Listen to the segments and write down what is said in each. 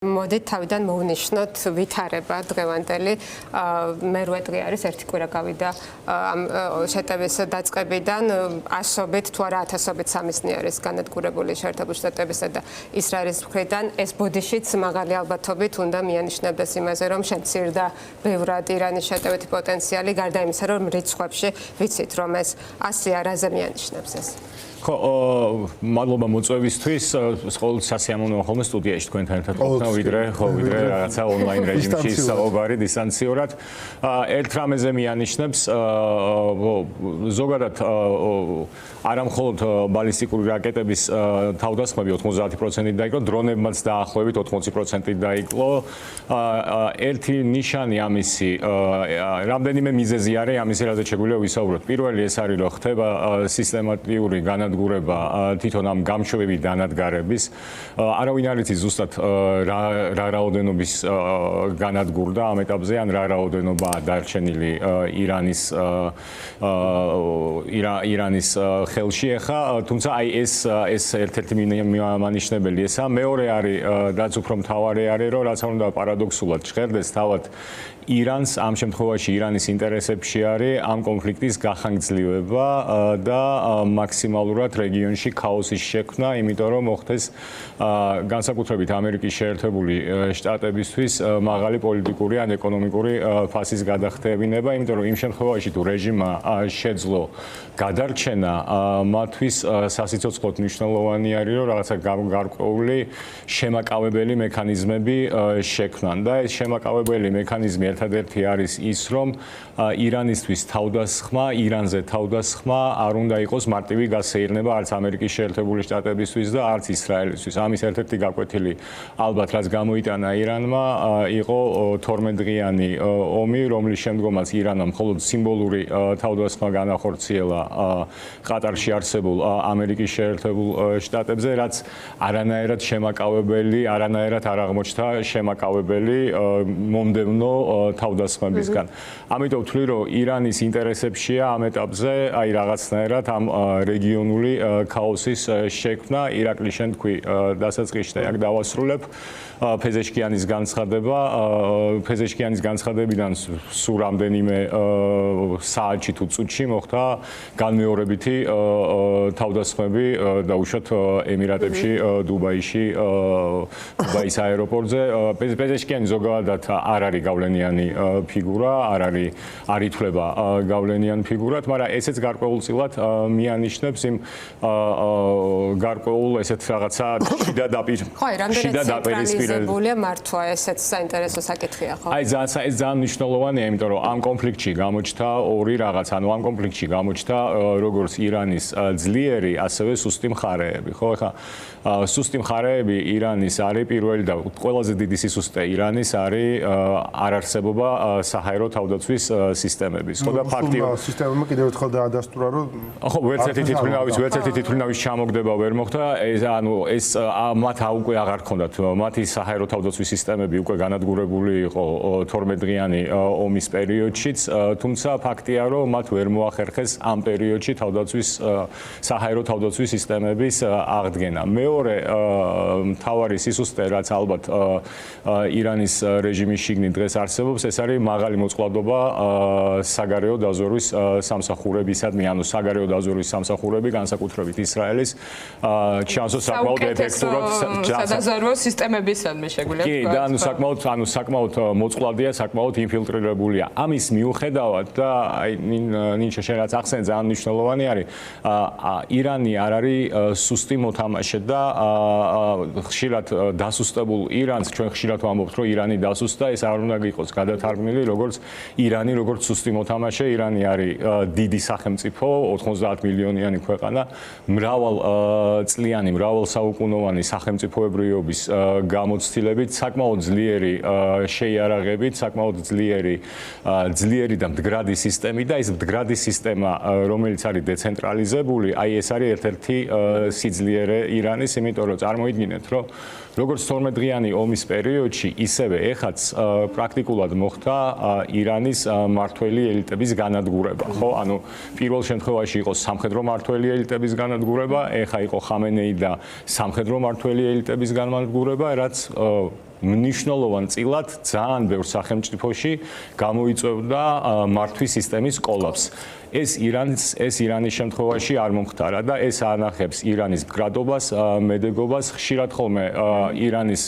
მოდით თავიდან მოვნიშნოთ ვითარება დღევანდელი მერვე დღე არის ერთი კვირა გავიდა ამ შეტევის დაწყებიდან ასობით თუ არა ათასობით სამიზნე არის განადგურებული შეერთებული შტატებისა და ისრაელის მხრიდან ეს ბოდიშიც მაღალი ალბათობით უნდა მიანიშნებდეს იმაზე რომ შემცირდა ბევრად ირანის შეტევითი პოტენციალი გარდა იმისა რომ რიცხვებში ვიცით რომ ეს 100 არაზე მიანიშნებს ეს ხო, მადლობა მოწვევისთვის. ყოველთვის სასიამოვნოა ხოლმე სტუდიაში თქვენთან ერთად ყოფნა, ვიდრე რაღაცა ონლაინ რეჟიმში საუბარი დისტანციურად. ერთ რამეზე მიანიშნებს, ზოგადად არა მხოლოდ ბალისტიკური რაკეტების თავდასხმები 90%-ით დაიკლო, დრონებმაც დაახლოებით 80%-ით დაიკლო. ერთი ნიშანი ამისი, რამდენიმე მიზეზი არის ამისი, რაზეც შეგვიძლია ვისაუბროთ. პირველი ეს არის, რომ ხდება სისტემატიური განადგურება თვითონ ამ გამშვები დანადგარების. არავინ არ იცის ზუსტად რა რაოდენობის განადგურდა ამ ეტაპზე, ან რა რაოდენობაა დარჩენილი ირანის ხელში ახლა, თუმცა აი ეს ერთ-ერთი მანიშნებელი ესაა. მეორე არის, რაც უფრო მთავარი არის, რომ რაც არ უნდა პარადოქსულად ჟღერდეს თავად ირანს, ამ შემთხვევაში ირანის ინტერესებში არის ამ კონფლიქტის გახანგრძლივება და მაქსიმალურად რეგიონში ქაოსის შექმნა, იმიტომ რომ მოხდეს განსაკუთრებით ამერიკის შეერთებული შტატებისთვის მაღალი პოლიტიკური ან ეკონომიკური ფასის გადახდებინება, იმიტომ რომ იმ შემთხვევაში თუ რეჟიმმა შეძლო გადარჩენა, მათთვის სასიცოცხლოდ მნიშვნელოვანი არის, რომ რაღაცა გარკვეული შემაკავებელი მექანიზმები შექმნან და ეს შემაკავებელი მექანიზმი ერთადერთი არის ის, რომ ირანისთვის თავდასხმა, ირანზე თავდასხმა არ უნდა იყოს მარტივი გასეირნება არც ამერიკის შეერთებული შტატებისთვის და არც ისრაელისთვის. ამის ერთ-ერთი გაკვეთილი ალბათ რაც გამოიტანა ირანმა იყო 12 დღიანი ომი, რომლის შემდგომაც ირანმა მხოლოდ სიმბოლური თავდასხმა განახორციელა ყატარში არსებულ ამერიკის შეერთებულ შტატებზე, რაც არანაირად შემაკავებელი, არანაირად არ აღმოჩნდა შემაკავებელი მომდევნო თავდასხმებისგან. ამიტომ ვთვლი, რომ ირანის ინტერესებშია ამ ეტაპზე აი რაღაცნაირად ამ რეგიონული ქაოსის შექმნა. ირაკლი შენ თქვი დასაწყისში და აქ დავასრულებ ფეზეშკიანის განცხადება. ფეზეშკიანის განცხადებიდან სულ რამდენიმე საათში თუ წუთში მოხდა განმეორებითი თავდასხმები დაუშვათ ემირატებში, დუბაიში, დუბაის აეროპორტზე. ფეზეშკიანი ზოგადად არ არის გავლენიანი ფიგურა, არ ითვლება გავლენიან ფიგურად, მაგრამ ესეც გარკვეულწილად მიანიშნებს იმ გარკვეულ ესეთ რაღაცა შიდა დაპირისპირებულია მართვა, ესეც საინტერესო საკითხია ხო? აი ძალიან მნიშვნელოვანია, იმიტომ რომ ამ კონფლიქტში გამოჩნდა ორი რაღაც, ანუ ამ კონფლიქტში გამოჩნდა როგორც ირანის ძლიერი, ასევე სუსტი მხარეები, ხო? ეხლა სუსტი მხარეები ირანის არის პირველი და ყველაზე დიდი სისუსტე ირანის არის არარსებობა საჰაერო თავდაცვის სისტემების. ხო და ფაქტია სისტემებმა კიდევ ერთხელ დაადასტურა, რომ ხო, ვერც ერთი თითქმის ჩამოგდება ვერ მოხდა. ეს მათ უკვე აღარ ჰქონდათ მათი საჰაერო თავდაცვის სისტემები უკვე განადგურებული იყო 12 დღიანი ომის პერიოდშიც, თუმცა ფაქტია, რომ მათ ვერ მოახერხეს ამ პერიოდში საჰაერო თავდაცვის სისტემების აღდგენა. მეორე მთავარი სისუსტე, რაც ალბათ ირანის რეჟიმის შიგნით დღეს არსებობს, ეს არის მაღალი მოწყვლადობა საგარეო დაზვერვის სამსახურებისადმი, ანუ საგარეო დაზვერვის სამსახურები, განსაკუთრებით ისრაელის ჩანსო საკმაოდ ეფექტურად სადაზვერვო სისტემებისადმი შეგვიძლია კი, და საკმაოდ მოწყვლადია, საკმაოდ ინფილტრირებულია. ამის მიუხედავად და აი ნინჩა შენ რაც ახსენე ძალიან მნიშვნელოვანი არის, ირანი არ არის სუსტი მოთამაშე და ხშირად დასუსტებულ ირანს ჩვენ ხშირად ვამბობთ, რომ ირანი დასუსტდა, ეს არ უნდა იყოს გადათარგმნილი როგორც ირანი როგორც სუსტი მოთამაშე. ირანი არის დიდი სახელმწიფო, 90 მილიონიანი ქვეყანა, მრავალწლიანი, მრავალსაუკუნოვანი სახელმწიფოებრიობის გამოცდილებით, საკმაოდ ძლიერი შეიარაღებით, საკმაოდ ძლიერი და მდგრადი სისტემით და ეს მდგრადი სისტემა, რომელიც არის დეცენტრალიზებული, აი ეს არის ერთ-ერთი სიძლიერე ირანის, იმიტომ რომ წარმოიდგინეთ, რომ როგორც 12 დღიანი ომის პერიოდში, ისევე ეხაც პრაქტიკულად მოხდა ირანის მართველი ელიტების განადგურება, ხო? ანუ პირველ შემთხვევაში იყო სამხედრო მართველი ელიტების განადგურება, ეხა იყო ხამენეი და სამხედრო მართველი ელიტების განადგურება, რაც მნიშვნელოვან წილად ძალიან ბევრ სახელმწიფოში გამოიწვევდა მართვის სისტემის კოლაფს. ეს ირანის შემთხვევაში არ მომხდარა და ეს ანახებს ირანის მდგრადობას, მედეგობას, ხშირად ხოლმე ირანის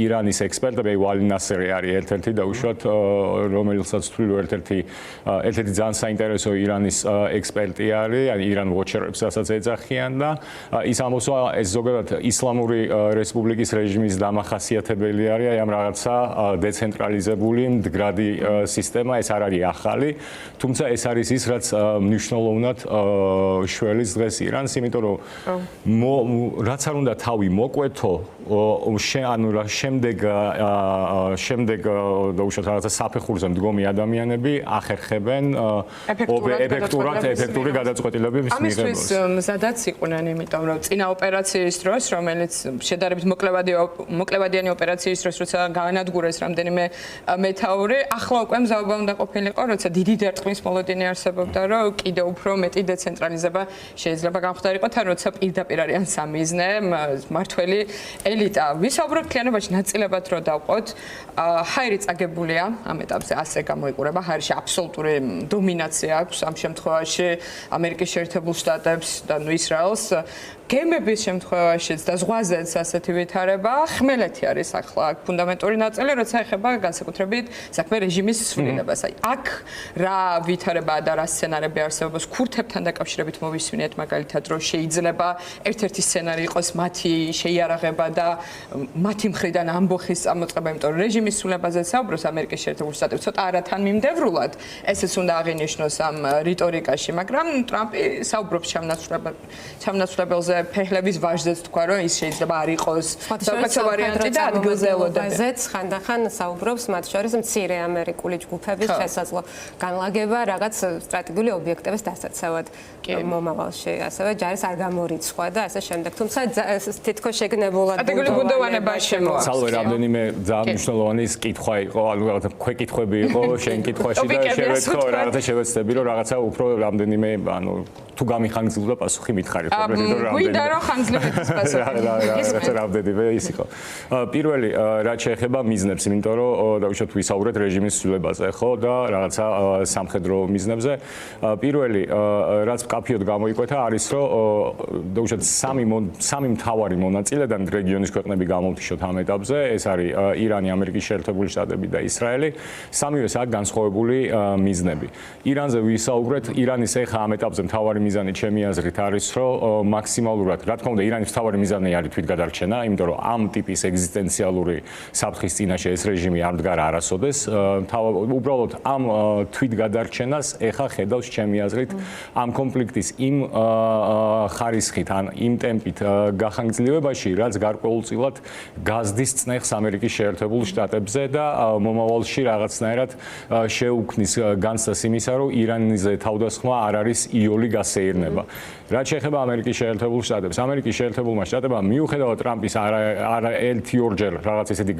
ირანის ექსპერტები ვალი ნასერი არის ერთ-ერთი და უშუალოდ რომელსაც თვლი ერთ-ერთი ძალიან საინტერესო ირანის ექსპერტი არის, ან ირან ვოჩერებს რასაც ეძახიან და ის ამოსვა ეს ზოგადად ისლამური რესპუბლიკის რეჟიმის დამახასიათებელი არის, აი ამ რაღაცა დეცენტრალიზებული მდგრადი სისტემა, ეს არ არის ახალი, თუმცა ეს არის ის, რაც მნიშვნელოვნად შველის დღეს ირანს, იმიტომ რომ რაც არ უნდა თავი მოკვეთო, ანუ შემდეგ უშუალოდ რაღაცა საფეხურზე მდგომი ადამიანები ახერხებენ ეფექტური გადაწყვეტილებების მიღებას. ამისთვის მზადაც იყვნენ, იმიტომ რომ წინა ოპერაციის დროს, რომელიც შედარებით მოკლევადიანი ოპერაციის დროს, როცა გაანადგურეს რამდენიმე მეთაური, ახლა უკვე მზაობა უნდა ყოფილიყო, როცა დიდი დარტყმის მოლოდინი არსებობდა, რომ კიდევ უფრო მეტი დეცენტრალიზება შეიძლება გამხდარიყო, თან როცა პირდაპირ არიან სამიზნე, მართველი ელიტა. ვისაუბრებთ ქიანობაში ნაწილებად რო დავყოთ, ჰაირი წაგებულია ამ ეტაპზე, ასე გამოიყურება, ჰაირში აბსოლუტური დომინაცია აქვს ამ შემთხვევაში ამერიკის შეერთებულ შტატებს და ისრაელს. გემების შემთხვევაშიც და ზღვაზეც ასეთი ვითარება, ხმელეთი არის ახლა ფუნდამენტური ნაწილი, როცა ეხება განსაკუთრებით საქმე რეჟიმის ცვლილებას. აი, აქ რა ვითარებაა და რა სცენარები არსებობს ქურთებთან დაკავშირებით მოვისმინეთ მაგალითად, რომ შეიძლება ერთ-ერთი სცენარი იყოს მათი შეიარაღება და მათი მხრიდან ამბოხის წამოწყება, იმიტომ რომ რეჟიმის ცვლილებაზე საუბრობს ამერიკის შეერთებული შტატები ცოტა არათან მიმდევრულად, ესეც უნდა აღინიშნოს ამ რიტორიკაში, მაგრამ ტრამპი საუბრობს ჩამნაცვლებელზე ფეხლების ვაჟზეც თქვა, რომ ის შეიძლება არ იყოს საუკეთესო ვარიანტი და ადგილზე ელოდება. ხანდახან საუბრობს მათ შორის მცირე ამერიკული ჯგუფების შესაძლო განლაგება რაღაც სტრატეგიული ობიექტების დასაცავად მომავალში, ასევე ჯარის არ გამორიცხვა და ასე შემდეგ. თუმცა თითქოს შეგნებულად სტრატეგიული ბუნდოვანება შემოაქვს. ცალვე რამდენიმე ძალიან მნიშვნელოვანი კითხვა იყო, ანუ რაღაცა ქვეკითხვები იყო შენ კითხვაში და შევეცდო რაღაცა შევეცდები, რომ რაღაცა უფრო რამდენიმე, ანუ თუ გამიხანგრძლივდა პასუხი მითხარით, გვინდა რომ ხანგრძლივების პასუხი. რამდენიმე ის იყო. პირველი რაც შეეხება მიზნებს, იმიტომ რომ დავუშვათ ვისაუბრეთ რეჟიმის ცვლილებაზე, ხო და რაღაცა სამხედრო მიზნებზე. პირველი რაც კაფიოდ გამოიკვეთა არის, რომ დავუშვათ სამი მთავარი მონაწილედან რეგიონის ქვეყნები გამოვთიშოთ ამ ეტაპზე, ეს არის ირანი, ამერიკის შეერთებული შტატები და ისრაელი. სამივეს აქ განსხვავებული მიზნები. ირანზე ვისაუბრეთ, ირანის ეხა ამ ეტაპზე მთავარი მიზანი ჩემი აზრით არის, რომ მაქსიმალურად, რა თქმა უნდა, ირანის მთავარი მიზანი არის თვითგადარჩენა, იმიტომ რომ ამ ტიპის ეგზისტენციალური საფრთხის წინაშე ეს რეჟიმი არ მდგარა არასოდეს. უბრალოდ ამ თვითგადარჩენას ეხა ხედავს ჩემი აზრით ამ კონფლიქტის იმ ხარისხით, ან იმ ტემპით გახანგრძლივებაში, რაც გარკვეულწილად გაზდის წნეხს ამერიკის შეერთებულ შტატებზე და მომავალში რაღაცნაირად შეუქმნის განცდას იმისა, რომ ირანზე თავდასხმა არ არის იოლი გასეირნება. რაც შეეხება ამერიკის შეერთებულ შტატებს, ამერიკის შეერთებულმა შტატებმა მიუხედავად ტრამპის არა ერთი-ორჯერ რაღაც ესეთი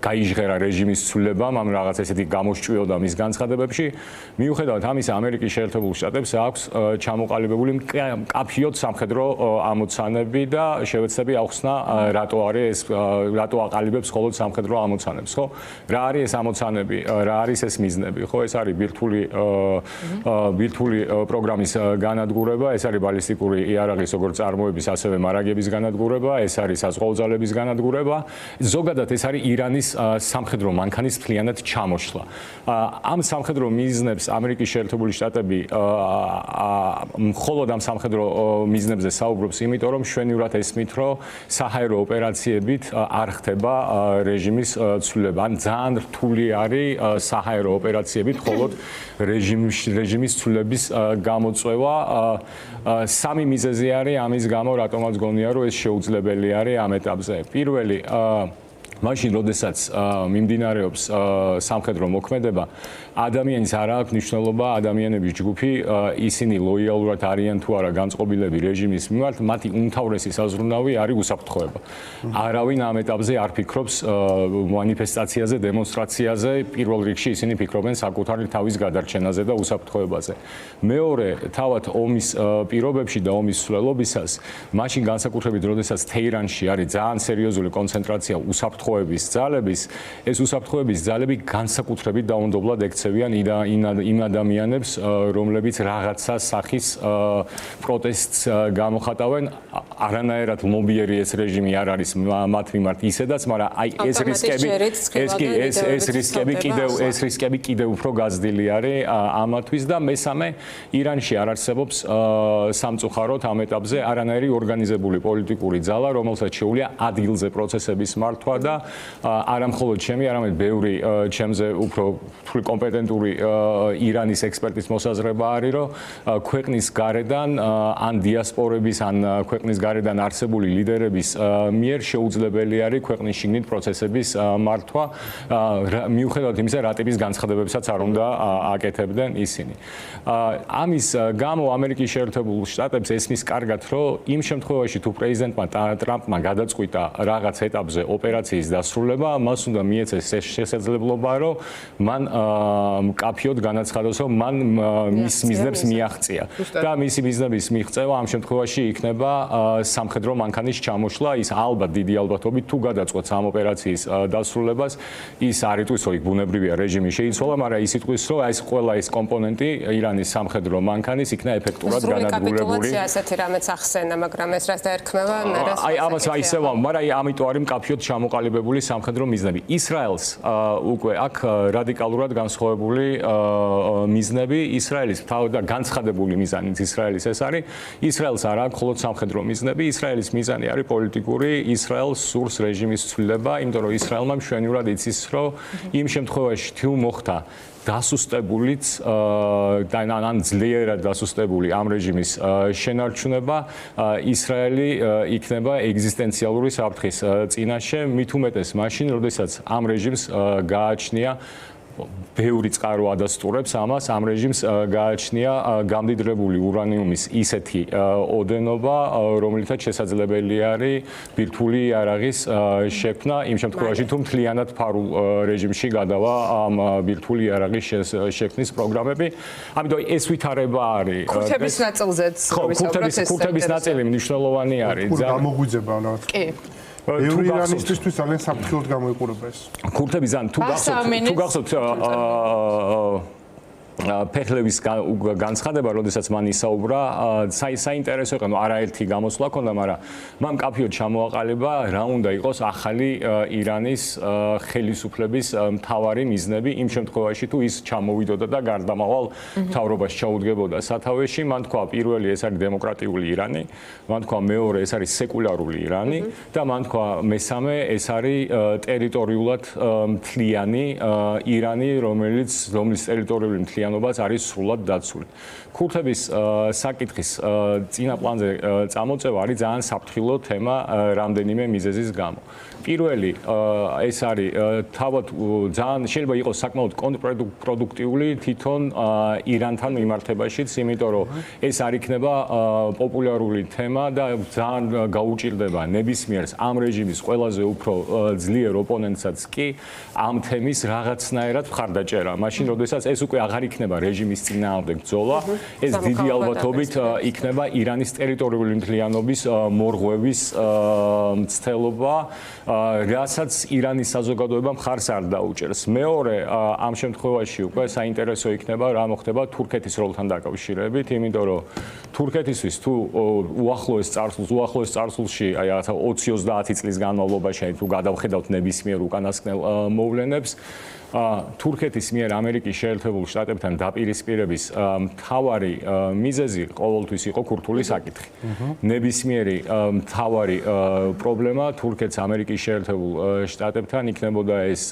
გაიჟღერა რეჟიმის ცვლილებამ, ამ რაღაც ესეთი გამოსჭვიოდა მის განცხადებებში, მიუხედავად ამისა, ამერიკის შეერთებულ შტატებს აქვს ჩამოყალიბებული მკაფიოდ სამხედრო ამოცანები და შევეცდები ახსნა რატო აყალიბებს მხოლოდ სამხედრო ამოცანებს, ხო? რა არის ეს ამოცანები, რა არის ეს მიზნები, ხო? ეს არის ბირთვული პროგრამის განადგურება, ეს არის ბალისტიკური იარაღის როგორც წარმოების, ასევე მარაგების განადგურება, ეს არის საზღვაო ძალების განადგურება. ზოგადად ეს არის ირანის სამხედრო მანქანის მთლიანად ჩამოშლა. ამ სამხედრო მიზნებს ამერიკის შეერთებული შტატები მხოლოდ ამ სამხედრო მიზნებზე საუბრობს, იმიტომ რომ შვენივრად ესმით, რომ საჰაერო ოპერაციებით არ ხდება რეჟიმის ცვლილება. ან ძალიან რთული არის საჰაერო ოპერაციებით მხოლოდ რეჟიმის ცვლილების გამოწვევა. სამი მიზეზი არის ამის გამო, რატომაც გონია, რომ ეს შეუძლებელი არის ამ ეტაპზე. პირველი მაშინ, როდესაც მიმდინარეობს სამხედრო მოქმედება, ადამიანის არ აქვს მნიშვნელობა ადამიანების ჯგუფი, ისინი ლოიალურად არიან თუ არა განწყობილები რეჟიმის მიმართ, მათი უმთავრესი საზრუნავი არის უსაფრთხოება. არავინ ამ ეტაპზე არ ფიქრობს მანიფესტაციაზე, დემონსტრაციაზე, პირველ რიგში ისინი ფიქრობენ საკუთარი თავის გადარჩენაზე და უსაფრთხოებაზე. მეორე, თავად ომის პირობებში და ომის მსვლელობისას, მაშინ განსაკუთრებით, როდესაც თეირანში არის ძალიან სერიოზული კონცენტრაცია უსაფრთხოების ძალების, ეს უსაფრთხოების ძალები განსაკუთრებით დაუნდობლად ექცევიან იმ ადამიანებს, რომლებიც რაღაცა სახის პროტესტს გამოხატავენ, არანაირად ლომბიერი ეს რეჟიმი არ არის მათ მიმართ ისედაც, მაგრამ აი ეს რისკები კიდევ უფრო გაზრდილი არის ამათვის და მესამე, ირანში არ არსებობს სამწუხაროდ ამ ეტაპზე არანაირი ორგანიზებული პოლიტიკური ძალა, რომელსაც შეუძლია ადგილზე პროცესების მართვა და არა მხოლოდ ჩემი, არამედ ბევრი ჩემზე უფრო კომპეტენტური ირანის ექსპერტის მოსაზრება არის, რომ ქვეყნის გარედან ან დიასპორების ან ქვეყნის გარედან არსებული ლიდერების მიერ შეუძლებელი არის ქვეყნის შიგნით პროცესების მართვა, მიუხედავად იმისა, რა ტიპის განცხადებებსაც არ უნდა აკეთებდნენ ისინი. ამის გამო ამერიკის შეერთებულ შტატებს ესმის კარგად, რომ იმ შემთხვევაში თუ პრეზიდენტმა ტრამპმა გადაწყვიტა რაღაც ეტაპზე ოპერაციის დასრულება, მას უნდა მიეცეს შესაძლებლობა, რომ მან მკაფიოდ განაცხადოს, რომ მან მის მიზნებს მიაღწია და მისი მიზნების მიღწევა ამ შემთხვევაში იქნება სამხედრო მანქანის ჩამოშლა, ის ალბათ დიდი ალბათობით თუ გადაწყვეტს ამ ოპერაციის დასრულებას, ის არ იტყვის, რომ იქ ბუნებრივია რეჟიმი შეიცვალა, მაგრამ ის იტყვის, რომ ეს ყველა ეს კომპონენტი ირანის სამხედრო მანქანის იქნა ეფექტურად განადგურებული. ასეთი რამეც ახსენა, მაგრამ ეს რაც დაერქმევა, აი ამას აისევა, მაგრამ ამიტომ არის მკაფიოდ ჩამოყალიბებული სამხედრო მიზნები. ისრაელს უკვე აქ რადიკალურად განსხვავებული მიზნები, ისრაელის და განცხადებული მიზანიც ისრაელის ეს არის. ისრაელს არ აქვს მხოლოდ სამხედრო მიზნები, ისრაელის მიზანი არის პოლიტიკური, ისრაელს სურს რეჟიმის ცვლილება, იმიტომ რომ ისრაელმა მშვენივრად იცის, რომ იმ შემთხვევაში თუ მოხდა დასუსტებულიც და ან ძლიერად დასუსტებული ამ რეჟიმის შენარჩუნება, ისრაელი იქნება ეგზისტენციალური საფრთხის წინაშე, მით უმეტეს მაშინ, როდესაც ამ რეჟიმს გააჩნია ბევრი წყარო ადასტურებს ამას, ამ რეჟიმს გააჩნია გამდიდრებული ურანიუმის ისეთი ოდენობა, რომლითაც შესაძლებელი არის ბირთვული იარაღის შექმნა, იმ შემთხვევაში თუ მთლიანად ფარულ რეჟიმში გადავა ამ ბირთვული იარაღის შექმნის პროგრამები. ამიტომ ეს ვითარება არის. ქურთების ნაწილზეც ქურთების ნაწილი მნიშვნელოვანი არის. გამოგვიძება რა. კი. ბევრი ირანისტისთვის ძალიან საფრთხილად გამოიყურება ეს. ქურთები ძალიან თუ გახსოვთ ფეხლების განცხადება, როდესაც მან ისაუბრა, საინტერესო იყო, არაერთი გამოსვლა ჰქონდა, მაგრამ მან მკაფიოდ ჩამოაყალიბა რა უნდა იყოს ახალი ირანის ხელისუფლების მთავარი მიზნები იმ შემთხვევაში, თუ ის ჩამოვიდოდა და გარდამავალ მთავრობას ჩაუდგებოდა სათავეში, მან თქვა პირველი ეს არის დემოკრატიული ირანი, მან თქვა მეორე ეს არის სეკულარული ირანი და მან თქვა მესამე ეს არის ტერიტორიულად მთლიანი ირანი, რომლის ტერიტორიული მთლიანობაც არის სრულად დაცული. ქურთების საკითხის წინა პლანზე წამოწევა არის ძალიან საფრთხილო თემა რამდენიმე მიზეზის გამო. პირველი ეს არის თავად ძალიან შეიძლება იყოს საკმაოდ კონტრპროდუქტიული თვითონ ირანთან მიმართებაშიც, იმიტომ რომ ეს არ იქნება პოპულარული თემა და ძალიან გაუჭირდება ნებისმიერს ამ რეჟიმის ყველაზე უფრო ძლიერ ოპონენტსაც კი ამ თემის რაღაცნაირად მხარდაჭერა. მაშინ, როდესაც ეს უკვე აღარ იქნება რეჟიმის წინააღმდეგ ბრძოლა, ეს დიდი ალბათობით იქნება ირანის ტერიტორიული მთლიანობის მორღვევის მცდელობა, რასაც ირანის საზოგადოება მხარს არ დაუჭერს. მეორე, ამ შემთხვევაში უკვე საინტერესო იქნება რა მოხდება თურქეთის როლთან დაკავშირებით, იმიტომ რომ თურქეთისთვის თუ უახლოეს წარსულში, აი რაღაცა 20-30 წლის განმავლობაში თუ გადავხედავთ ნებისმიერ უკანასკნელ მოვლენებს, თურქეთის მიერ ამერიკის შეერთებულ შტატებთან დაპირისპირების მთავარი მიზეზი ყოველთვის იყო ქურთული საკითხი. ნებისმიერი მთავარი პრობლემა თურქეთს ამერიკის შეერთებულ შტატებთან იქნებოდა ეს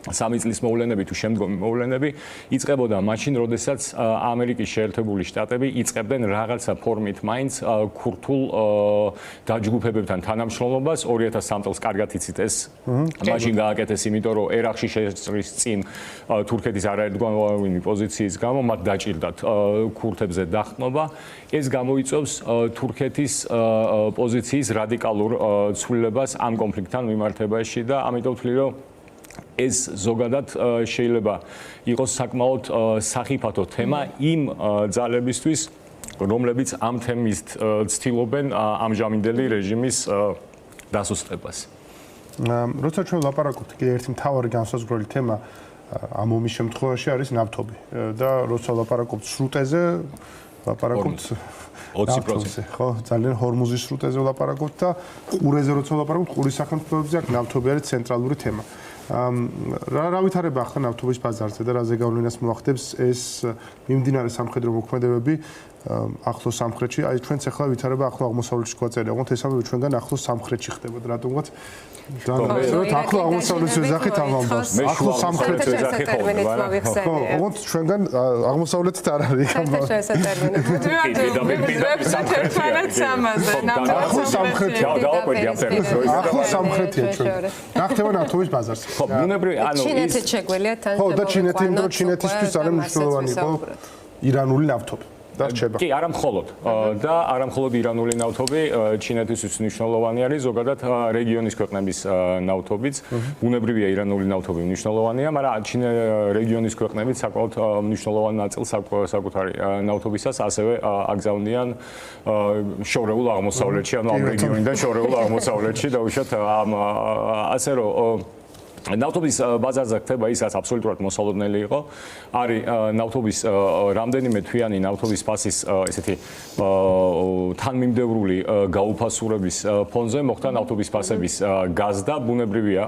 3 წლის მოვლენები თუ შემდგომი მოვლენები იწყებოდა მაშინ, როდესაც ამერიკის შეერთებული შტატები იწყებდნენ რაღაცა ფორმით მაინც ქურთულ დაჯგუფებებთან თანამშრომლობას. 2003 წელს კარგად იცით ეს მაშინ გააკეთეს, იმიტომ რომ ერაყში შეწრის წინ თურქეთის არაერთგვაროვანი პოზიციის გამო მათ დაჭირდათ ქურთებზე დახმობა. ეს გამოიწვევს თურქეთის პოზიციის რადიკალურ ცვლილებას ამ კონფლიქტთან მიმართებაში და ამიტომ ვთვლი, რომ ეს ზოგადად შეიძლება იყოს საკმაოდ სახიფათო თემა იმ ძალებისთვის, რომლებიც ამ თემის ცდილობენ ამჟამინდელი რეჟიმის დასუსტებას. როცა ჩვენ ვლაპარაკობთ, კიდე ერთი მთავარი განსაზღვრელი თემა ამ ომის შემთხვევაში არის ნავთობი და როცა ვლაპარაკობთ სრუტეზე, ვლაპარაკობთ 20%. ხო, ძალიან ჰორმუზის სრუტეზე ვლაპარაკობთ და ყურეზე როცა ვლაპარაკობთ, ყურის სახელმწიფოებზე აქ ნავთობი არის ცენტრალური თემა. რა ვითარება ახლა ნავთობის ბაზარზე და რაზე გავლენას მოახდენს ეს მიმდინარე სამხედრო მოქმედებები ახლოს სამხრეთში? აი ჩვენც ახლა ვითარება ახლო აღმოსავლეთში გვაწერია, თუმცა ეს ამბავი ჩვენგან ახლოს სამხრეთში ხდებოდა, რატომღაც ახლო აღმოსავლეთში ვეძახით ამ ამბავს. ახლო სამხრეთში ვეძახით ხოლმე, ხო, თუმცა ჩვენგან აღმოსავლეთით არ არის ამ ამბავს. ახლო სამხრეთია, ახლო სამხრეთია ჩვენ. რა ხდება ნავთობის ბაზარზე? ხო, ბუნებრივი, ანუ ჩინეთიც შეგვიძლია თან. ხო, და ჩინეთი იმიტომ ჩინეთისთვის ძალიან მნიშვნელოვანი იყო ირანული ნავთობი. კი, არა მხოლოდ და არა მხოლოდ ირანული ნავთობი ჩინეთისთვის მნიშვნელოვანი არის, ზოგადად რეგიონის ქვეყნების ნავთობიც. ბუნებრივია ირანული ნავთობი მნიშვნელოვანია, მაგრამ რეგიონის ქვეყნებიც საკმაოდ მნიშვნელოვანი ნაწილს საკუთარი ნავთობისას ასევე აგზავნიან შორეულ აღმოსავლეთში, ანუ ამ რეგიონიდან შორეულ აღმოსავლეთში და უშუალოდ ასე რომ ნავთობის ბაზარზე ხდება ის, რაც აბსოლუტურად მოსალოდნელი იყო. არის ნავთობის რამდენიმე თვიანი ნავთობის ფასის ესეთი თანმიმდევრული გაუფასურების ფონზე მოხდა ნავთობის ფასების გაზდა. ბუნებრივია,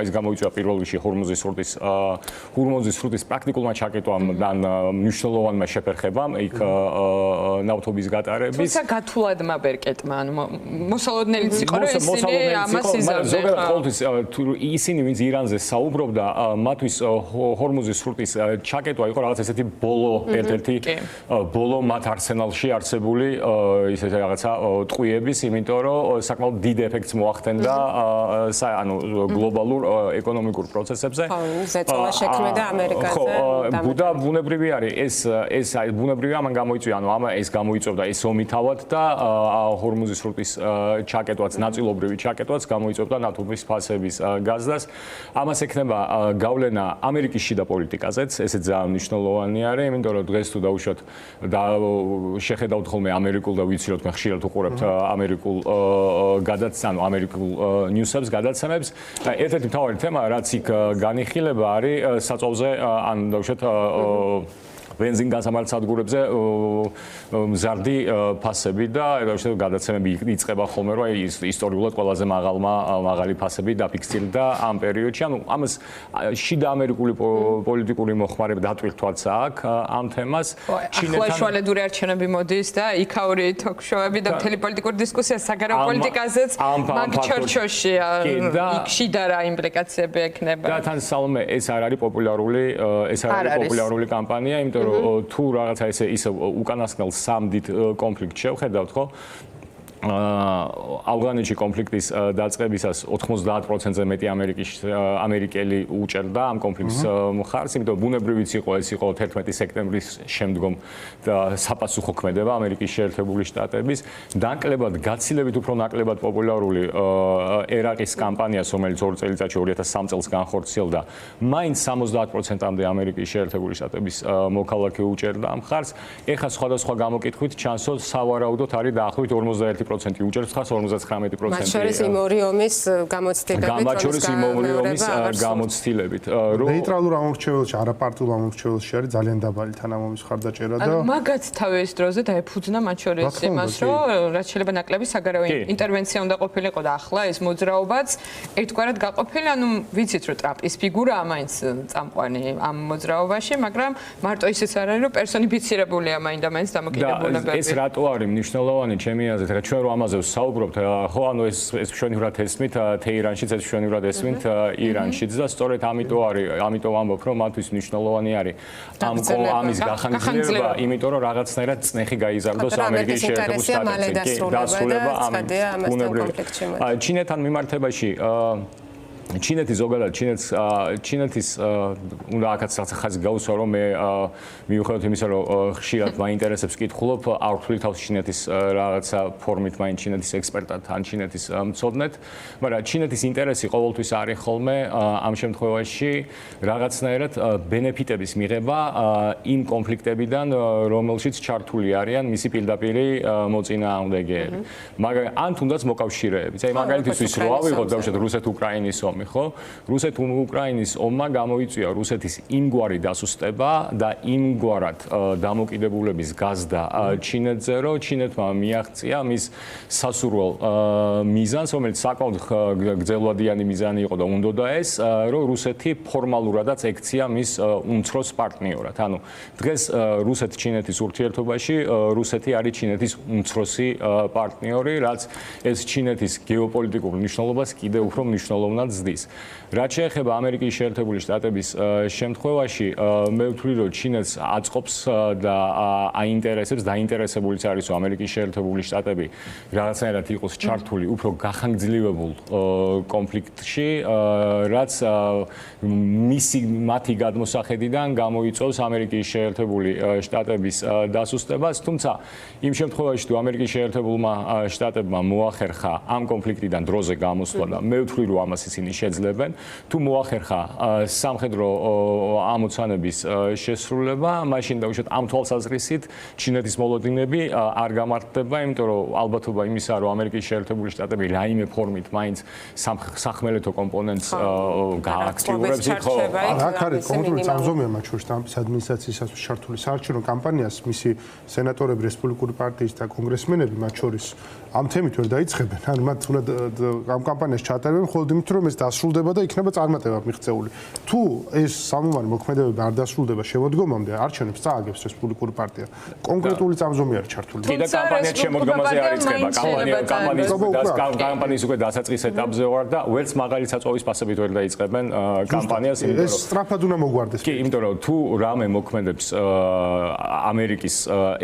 ეს გამოიწვია პირველ რიგში ჰორმუზის სრუტის პრაქტიკულმა ჩაკეტვამ და მნიშვნელოვანმა შეფერხებამ იქ ნავთობის გატარების. თუმცა გათულადმა ბერკეტმა, ანუ მოსალოდნელიც იყო, რომ ისინი ამას იზარდნენ. ზოგადად ყოველთვის ისინი ვინც ირანზე საუბრობდა, მათთვის ჰორმუზის სრუტის ჩაკეტვა იყო რაღაც ესეთი ერთ-ერთი ბოლო მათ არსენალში არსებული ისეთი რაღაცა ტყვიების, იმიტომ რომ საკმაოდ დიდ ეფექტს მოახდენდა ანუ გლობალურ ეკონომიკურ პროცესებზე. ხო, ზეწოლა შექმნიდა ამერიკაზე. ხო, და ბუნებრივი არის ეს ბუნებრივია ამან გამოიწვია, ანუ ეს გამოიწვევდა ეს ომი თავად და ჰორმუზის სრუტის ჩაკეტვაც, ნაწილობრივი ჩაკეტვაც გამოიწვევდა ნავთობის ფასების გაზდას. ამას ექნება გავლენა ამერიკის შიდა პოლიტიკაზეც, ესეც ძალიან მნიშვნელოვანი არის, იმიტომ რომ დღეს თუ დაუშვათ და შეხედავთ ხოლმე ამერიკულ და ვიცი რომ თქვენ ხშირად უყურებთ ამერიკულ ანუ ამერიკულ ნიუსებს, გადაცემებს. ერთ-ერთი მთავარი თემა, რაც იქ განიხილება, არის საწოლზე ან დაუშვათ ბენზინგასამართ სადგურებზე მზარდი ფასები და უშუალოდ გადაცემები იწყება ხოლმე, რომ ისტორიულად ყველაზე მაღალი ფასები დაფიქსირდა ამ პერიოდში. ანუ ამას შიდა ამერიკული პოლიტიკური მოხმარება დატვირთვაც აქვს ამ თემას. ახლა შუალედური არჩევნები მოდის და იქაური თოქ-შოუები და მთელი პოლიტიკური დისკუსია საგარეო პოლიტიკაზეც მაგ ჩორჩოში იქ შიდა რა იმპლიკაციები ექნება. და თან სალომე ეს არ არის პოპულარული კამპანია, იმიტომ თუ რაღაცა ისე უკანასკნელ სამდით კონფლიქტს შევხედავთ, ხო? ავღანეთში კონფლიქტის დაწყებისას 90%-ზე მეტი ამერიკელი უჭერდა ამ კონფლიქტს მხარს, იმიტომ ბუნებრივიც იყო ეს იყო 11 სექტემბრის შემდგომ და საპასუხო ქმედება ამერიკის შეერთებული შტატების. დაკლებად გაცილებით უფრო ნაკლებად პოპულარული ერაყის კამპანიას, რომელიც 2 წელიწადში 2003 წელს განხორციელდა, მაინც 70%-მდე ამერიკის შეერთებული შტატების მოქალაქე უჭერდა ამ მხარს. ეხლა სხვადასხვა გამოკითხვით ჩანს, რომ სავარაუდოდ არის დაახლოებით 51% უჭერს ხას 59%. მათ შორის იმ ორი ომის გამოცდილებით. ნეიტრალურ ამორჩეველში, არაპარტიულ ამორჩეველში არის ძალიან დაბალი თანამომის მხარდაჭერა და მაგაც თავის დროზე დაეფუძნა მათ შორის იმას, რომ რაც შეიძლება ნაკლები საგარეო ინტერვენცია უნდა ყოფილიყო და ახლა ეს მოძრაობაც ერთგვარად გაყოფილი, ანუ ვიცით, რომ ტრამპის ფიგურაა მაინც წამყვანი ამ მოძრაობაში, მაგრამ მარტო ისიც არ არის, რომ პერსონიფიცირებულია მაინდა-მაინც დამოკიდებულებები. ეს რატო არის მნიშვნელოვანი ჩემი აზრით? ჩვენ რომ ამაზე ვსაუბრობთ, ხო, ანუ ეს მშვენივრად ესმით თეირანშიც, ეს მშვენივრად ესმით ირანშიც და სწორედ ამიტომ ამბობ, რომ მათთვის მნიშვნელოვანი არის ამის გახანგრძლივება, იმიტომ რომ რაღაცნაირად წნეხი გაიზარდოს ამერიკის შეერთებული შტატებში. დასრულება ამ ბუნებრივ ჩინეთთან მიმართებაში ჩინეთი ზოგადად ჩინეთის უნდა აქაც ხაზი გაუსვა რომ მე მიუხედავად იმისა რომ ხშირად მაინტერესებს კითხულობ არ ვთვლი თავს ჩინეთის რაღაცა ფორმით მაინ ჩინეთის ექსპერტად ან ჩინეთის მცოდნეთ მაგრამ ჩინეთის ინტერესი ყოველთვის არის ხოლმე ამ შემთხვევაში რაღაცნაირად ბენეფიტების მიღება იმ კონფლიქტებიდან რომელშიც ჩართული არიან მისი პირდაპირი მოწინააღმდეგეები მაგრამ ან თუნდაც მოკავშირეებიც აი მაგალითისთვის რო ავიღოთ დავუშვათ რუსეთ-უკრაინის ომი ხო რუსეთ-უკრაინის ომმა გამოიწვია რუსეთის იმგვარი დასუსტება და იმგვარად დამოკიდებულების გაზდა ჩინეთზე რომ ჩინეთმა მიაღწია მის სასურველ მიზანს რომელიც საკმაოდ გრძელვადიანი მიზანი იყო და უნდოდა ეს რომ რუსეთი ფორმალურადაც ექცია მის უმცროს პარტნიორად ანუ დღეს რუსეთ-ჩინეთის ურთიერთობაში რუსეთი არის ჩინეთის უმცროსი პარტნიორი რაც ეს ჩინეთის გეოპოლიტიკურ მნიშვნელობას კიდევ უფრო მნიშვნელოვნად ზრდის. რაც შეეხება ამერიკის შეერთებული შტატების შემთხვევაში, მე ვთვლი, რომ ჩინეთს აწყობს და აინტერესებს, დაინტერესებულიც არის, რომ ამერიკის შეერთებული შტატები რაღაცნაირად იყოს ჩართული უფრო გახანგრძლივებულ კონფლიქტში, რაც მათი გადმოსახედიდან გამოიწვევს ამერიკის შეერთებული შტატების დასუსტებას, თუმცა იმ შემთხვევაში, თუ ამერიკის შეერთებულმა შტატებმა მოახერხა ამ კონფლიქტიდან დროზე გამოსვლა და მე ვთვლი, რომ ამას ისინი შეძლებენ თუ მოახერხა სამხედრო ამოცანების შესრულება მაშინ დაუშვათ ამ თვალსაზრისით ჩინეთის მოლოდინები არ გამართდება იმიტომ რომ ალბათობა იმისა რომ ამერიკის შეერთებული შტატები რაიმე ფორმით მაინც სახმელეთო კომპონენტს გააქტიურებს ხო აქ არის კონკრეტული წამზომია მათ შორის ტრამპის ადმინისტრაციისას ჩართული საარჩევნო კამპანიას მისი სენატორები რესპუბლიკური პარტიის და კონგრესმენები მათ შორის ამ თემით ვერ დაიწყებენ ან მათ უნდა ამ კამპანიას ჩატარებენ მხოლოდ იმით რომ ეს დასრულდება და იქნება წარმატება მიღწეული. თუ ეს სამომავლო მოქმედებები არ დასრულდება შემოდგომამდე, არჩევნებს წააგებს რესპუბლიკური პარტია. კონკრეტული წამზომი არის ჩართული. კიდე კამპანიაც შემოდგომაზე არ იწყება. კამპანიის უკვე დასაწყის ეტაპზე ვარ და ვერც მაღალი საწვავის ფასებით ვერ დაიწყებენ კამპანიას, იმიტომ რომ ეს სწრაფად უნდა მოგვარდეს. კი, იმიტომ რომ თუ რამე მოქმედებს ამერიკის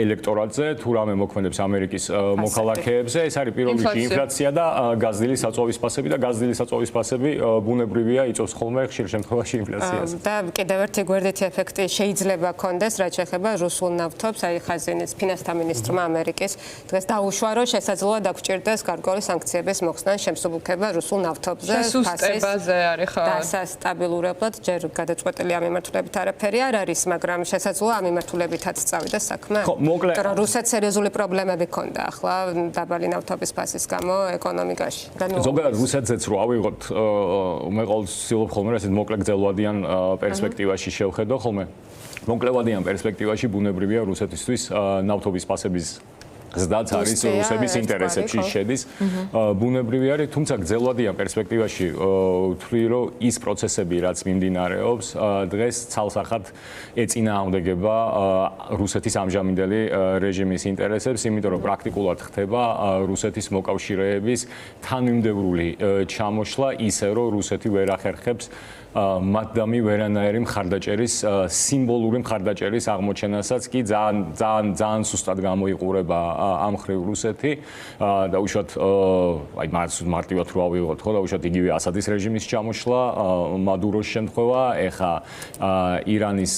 ელექტორატზე, თუ რამე მოქმედებს ამერიკის მოქალაქეებზე, ეს არის პირველ რიგში ინფლაცია და გაზრდილი საწვავის ფასები და გაზრდილი საწვავის ფასები ბუნებრივია იწვევს ხოლმე ხშირ შემთხვევაში ინფლაციას. და კიდევ ერთი გვერდითი ეფექტი შეიძლება ქონდეს, რაც შეეხება რუსულ ნავთობს, აი ხაზინის ფინანსთა მინისტრმა ამერიკის დღეს დაუშვა, რომ შესაძლოა დაგჭირდეს გარკვეული სანქციების მოხსნა შემსუბუქება რუსულ ნავთობზე. შესუსტებაზე არის ხო? დასასტაბილურებლად ჯერ გადაწყვეტილი ამ მიმართულებით არაფერი არ არის, მაგრამ შესაძლოა ამ მიმართულებითაც წავიდეს საქმე. ხო, მოკლედ რუსეთს სერიოზული პრობლემები ქონდა ახლა დაბალი ნავთობის ფასის გამო ეკონომიკაში. ზოგადად რუსეთზეც რო ავიღოთ მე ყოველთვის ვცდილობ ხოლმე ასეთ მოკლე გრძელვადიან პერსპექტივაში შევხედო ხოლმე მოკლევადიან პერსპექტივაში ბუნებრივია რუსეთისთვის ნავთობის ფასების ზდაც არის რუსების ინტერესებში შედის ბუნებრივი არის თუმცა გრძელვადიან პერსპექტივაში ვთვლი რომ ის პროცესები რაც მიმდინარეობს დღეს ცალსახად ეწინააღმდეგება რუსეთის ამჟამინდელი რეჟიმის ინტერესებს იმიტომ რომ პრაქტიკულად ხდება რუსეთის მოკავშირეების თანმიმდევრული ჩამოშლა ისე რომ რუსეთი ვერ ახერხებს მათდამი ვერანაირი მხარდაჭერის სიმბოლური მხარდაჭერის აღმოჩენასაც კი ძალიან სუსტად გამოიყურება ამ ხრივ რუსეთი და უშუალოდ აი მარტივად რო ავიღოთ ხო და უშუალოდ იგივე ასადის რეჟიმის ჩამოშლა მადუროს შემთხვევა ეხა ირანის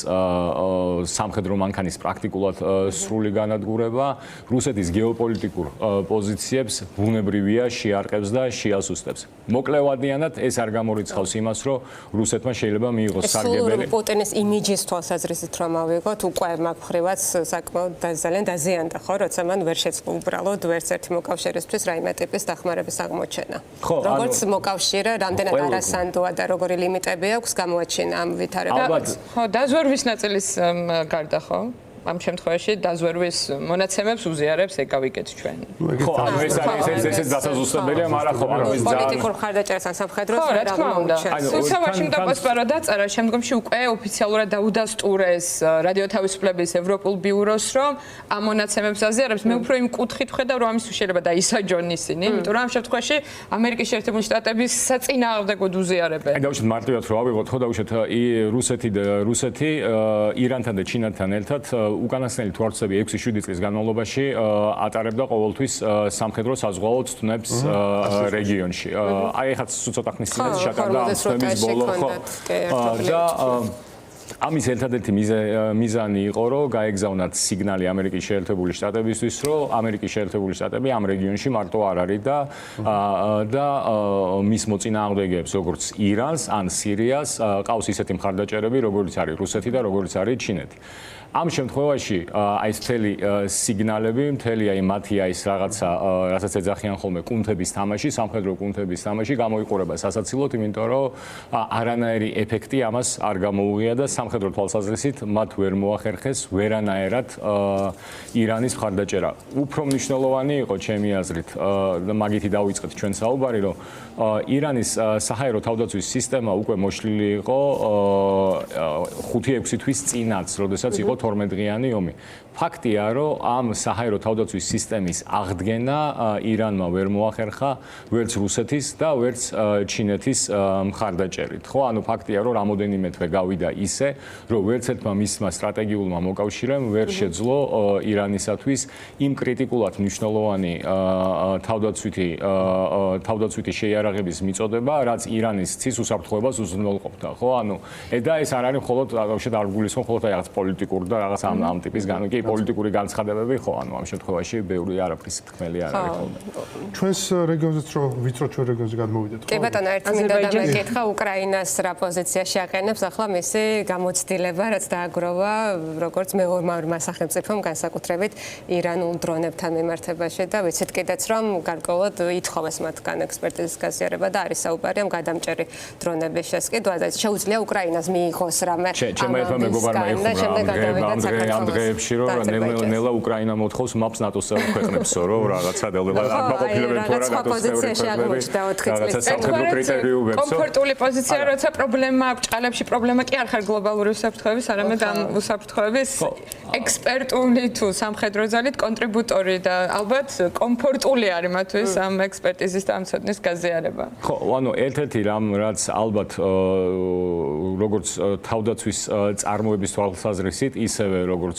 სამხედრო მანქანის პრაქტიკულად სრული განადგურება რუსეთის გეოპოლიტიკურ პოზიციებს ბუნებრივია შეარყევს და შეასუსტებს მოკლევადიანად ეს არ გამორიცხავს იმას რომ რუსეთმა შეიძლება მიიღოს სარგებელი. პუტინის იმიჯის თვალსაზრისით რომ ავიღოთ, უკვე მაგ ხრივაც საკმაოდ ძალიან დაზიანდა, ხო, როცა მან ვერ შეძლო უბრალოდ ვერც ერთი მოკავშირისთვის რაიმე ტიპის დახმარების აღმოჩენა. როგორც მოკავშირე, რამდენად არასანდოა და როგორი ლიმიტები აქვს გამოაჩინა ამ ვითარებაში. ხო, დაზვერვის ნაწილის გარდა ხო? ამ შემთხვევაში დაზვერვის მონაცემებს უზიარებს ეკავიკეთ ჩვენ. ხო, ანუ ეს არის ესეც დასაზუსტებელია, მაგრამ ხო, ანუ ეს პოლიტიკურ ხარდაჭერას ან სამხედროს ხო, რა თქმა უნდა. თუმცა ვაშინგტონ პოსტმა დაწერა, შემდგომში უკვე ოფიციალურად დაუდასტურეს რადიო თავისუფლების ევროპულ ბიუროს, რომ ამ მონაცემებს აზიარებს. მე უფრო იმ კუთხით ვხედავ, რომ ამის შეიძლება დაისაჯონ ისინი, იმიტომ რომ ამ შემთხვევაში ამერიკის შეერთებული შტატების საწინააღმდეგოდ უზიარებენ. აი დავუშვათ მარტივად რომ ავიღოთ, ხო დავუშვათ რუსეთი ირანთან და ჩინეთთან ერთად უკანასკნელი თვარცები 6-7 წლის განმავლობაში ატარებდა ყოველთვის სამხედრო საზღვაო ცნებს რეგიონში. აი ეხლა ცოტა ხნის წინაც ჩატარდა ამის ბოლო ხო და ამის ერთადერთი მიზანი იყო, რომ გაეგზავნათ სიგნალი ამერიკის შეერთებული შტატებისთვის, რომ ამერიკის შეერთებული შტატები ამ რეგიონში მარტო არ არის და მის მოწინააღმდეგეებს, როგორც ირანს ან სირიას, ყავს ისეთი მხარდაჭერები, როგორც არის რუსეთი და როგორც არის ჩინეთი. ამ შემთხვევაში აი ეს მთელი სიგნალები, მთელი აი მათი აი ეს რაღაცა, რასაც ეძახიან ხოლმე კუნთების თამაში, სამხედრო კუნთების თამაში გამოიყურება სასაცილოდ, იმიტომ რომ არანაირი ეფექტი ამას არ გამოუღია და სამხედრო თვალსაზრისით მათ ვერ მოახერხეს ვერანაირად ირანის მხარდაჭერა. უფრო მნიშვნელოვანი იყო ჩემი აზრით და მაგითი დავიწყეთ ჩვენ საუბარი, რომ ირანის საჰაერო თავდაცვის სისტემა უკვე მოშლილი იყო 5-6 თვის წინაც, როდესაც იყო 12 დღიანი ომი. ფაქტია, რომ ამ საჰაერო თავდაცვის სისტემის აღდგენა ირანმა ვერ მოახერხა ვერც რუსეთის და ვერც ჩინეთის მხარდაჭერით. ხო, ანუ ფაქტია, რომ რამოდენიმე თვე გავიდა ისე, რომ ვერც ერთმა მისმა სტრატეგიულმა მოკავშირემ ვერ შეძლო ირანისათვის იმ კრიტიკულად მნიშვნელოვანი თავდაცვითი შეიარაღების მიწოდება, რაც ირანის ცის უსაფრთხოებას უზრუნველყოფდა. ხო, ანუ და ეს არ არის მხოლოდ ბავშვად არ გულისხმობ მხოლოდ აი რაღაც პოლიტიკურ და რაღაც ამ ტიპის კი პოლიტიკური განცხადებები ხო, ანუ ამ შემთხვევაში ბევრი არაფრის თქმელი არ არის ხოლმე. ჩვენს რეგიონზეც რომ ვიწრო ჩვენ რეგიონზე გადმოვიდეთ. კი ბატონო, ერთი მინდა დამეკითხა, უკრაინას რა პოზიციაში აყენებს ახლა მისი გამოცდილება, რაც დააგროვა როგორც მეომარმა სახელმწიფომ განსაკუთრებით ირანულ დრონებთან მიმართებაში და ვიცით კიდეც რომ გარკვეულად ითხოვეს მათგან ექსპერტიზის გაზიარება და არის საუბარი ამ გადამჭერი დრონების შესყიდვაზე. შეუძლია უკრაინას მიიღოს რამე ჩემმა ერთმა მეგობარმა ეხურა ამ დღეებში რომ ნელა უკრაინა მოთხოვს მაპს ნატოს ქვეყნებსო რომ რაღაცა დაგმაყოფილებენ თუ რა ნატოს წევრები კომფორტული პოზიცია როცა პრობლემა აქვს ჭყალებში პრობლემა კი არ ხარ გლობალური უსაფრთხოების არამედ ამ უსაფრთხოების ექსპერტული თუ სამხედრო ძალით კონტრიბუტორი და ალბათ კომფორტული არის მათთვის ამ ექსპერტიზის და ამ ცოდნის გაზიარება. ხო, ანუ ერთ-ერთი რამ რაც ალბათ როგორც თავდაცვის წარმოების თვალსაზრისით ისევე როგორც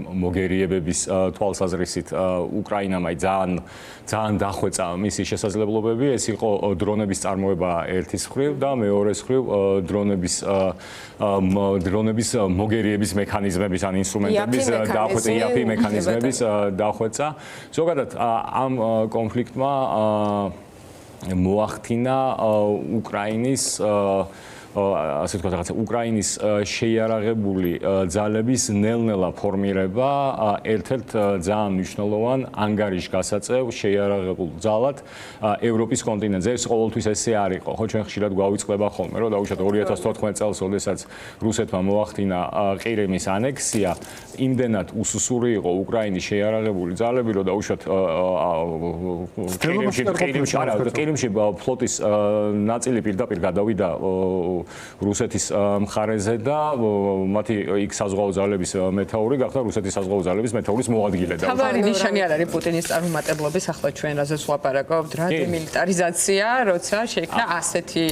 მოგერიებების თვალსაზრისით უკრაინამ აი ძალიან დახვეწა მისი შესაძლებლობები, ეს იყო დრონების წარმოება ერთის მხრივ და მეორეს მხრივ დრონების მოგერიების მექანიზმების ან ინსტრუმენტების დახვეწა, იაფი მექანიზმების დახვეწა. ზოგადად ამ კონფლიქტმა მოახდინა უკრაინის ასე ვთქვათ რაღაცა უკრაინის შეიარაღებული ძალების ნელ-ნელა ფორმირება ერთ-ერთ ძალიან მნიშვნელოვან ანგარიშგასაწევ შეიარაღებულ ძალად ევროპის კონტინენტზე. ეს ყოველთვის ესე არ იყო. ხო, ჩვენ ხშირად გვავიწყდება ხოლმე, რომ დაუშვათ 2014 წელს, როდესაც რუსეთმა მოახდინა ყირიმის ანექსია, იმდენად უსუსური იყო უკრაინის შეიარაღებული ძალები, რომ დაუშვათ ყირიმში ფლოტის ნაწილი პირდაპირ გადავიდა რუსეთის მხარეზე და მათი იქ საზღვაო ძალების მეთაური გახდა რუსეთის საზღვაო ძალების მეთაურის მოადგილე. თავარი ნიშანი არ არის პუტინის წარმომატებლობის ახლა ჩვენ რაზეც ვლაპარაკობთ, რა დემილიტარიზაცია, როცა შეიქმნა ასეთი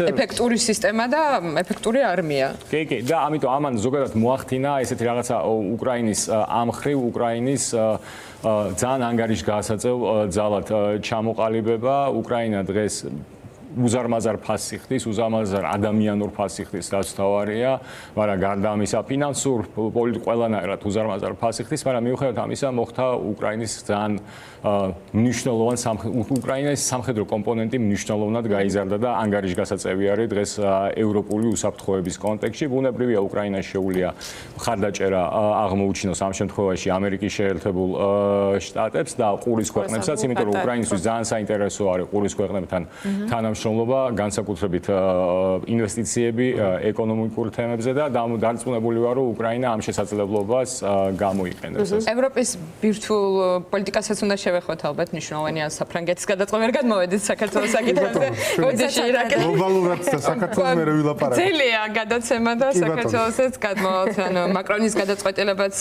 ეფექტური სისტემა და ეფექტური არმია. კი, და ამიტომ ამან ზოგადად მოახდინა ესეთი რაღაცა უკრაინის ამხრივ უკრაინის ძალიან ანგარიშგასაწევ ძალად ჩამოყალიბება. უკრაინა დღეს უზარმაზარ ფასიხდის, უზარმაზარ ადამიანურ ფასიხდის დასთავარია, მაგრამ გარდა ამისა ფინანსურ, პოლიტიკურ ყველანაირად უზარმაზარ ფასიხდის, მაგრამ მიუხედავად ამისა მოხდა უკრაინის ძალიან მნიშვნელოვან უკრაინის სამხედრო კომპონენტი მნიშვნელოვნად გაიზარდა და ანგარიშგასაწევი არის დღეს ევროპული უსაფრთხოების კონტექსტში. ბუნებრივია უკრაინას შეუძლია მხარდაჭერა აღმოუჩინოს ამ შემთხვევაში ამერიკის შეერთებულ შტატებს და ყურის ქვეყნებსაც, იმიტომ რომ უკრაინისთვის ძალიან საინტერესო არის ყურის ქვეყნებთან თანამშრომლობა. თანამშრომლობა განსაკუთრებით ინვესტიციები ეკონომიკურ თემებზე და დარწმუნებული ვარ, რომ უკრაინა ამ შესაძლებლობას გამოიყენებს. ევროპის ბირთვულ პოლიტიკასაც უნდა შევეხოთ ალბათ მნიშვნელოვანია საფრანგეთის გადაწყობა. ვერ გადმოვედით საქართველოს საკითხებზე. გლობალურად საქართველოს მე ვილაპარაკო. ძელია გადაცემა და საქართველოსაც გადმოვალთ. ანუ მაკრონის გადაწყვეტილებაც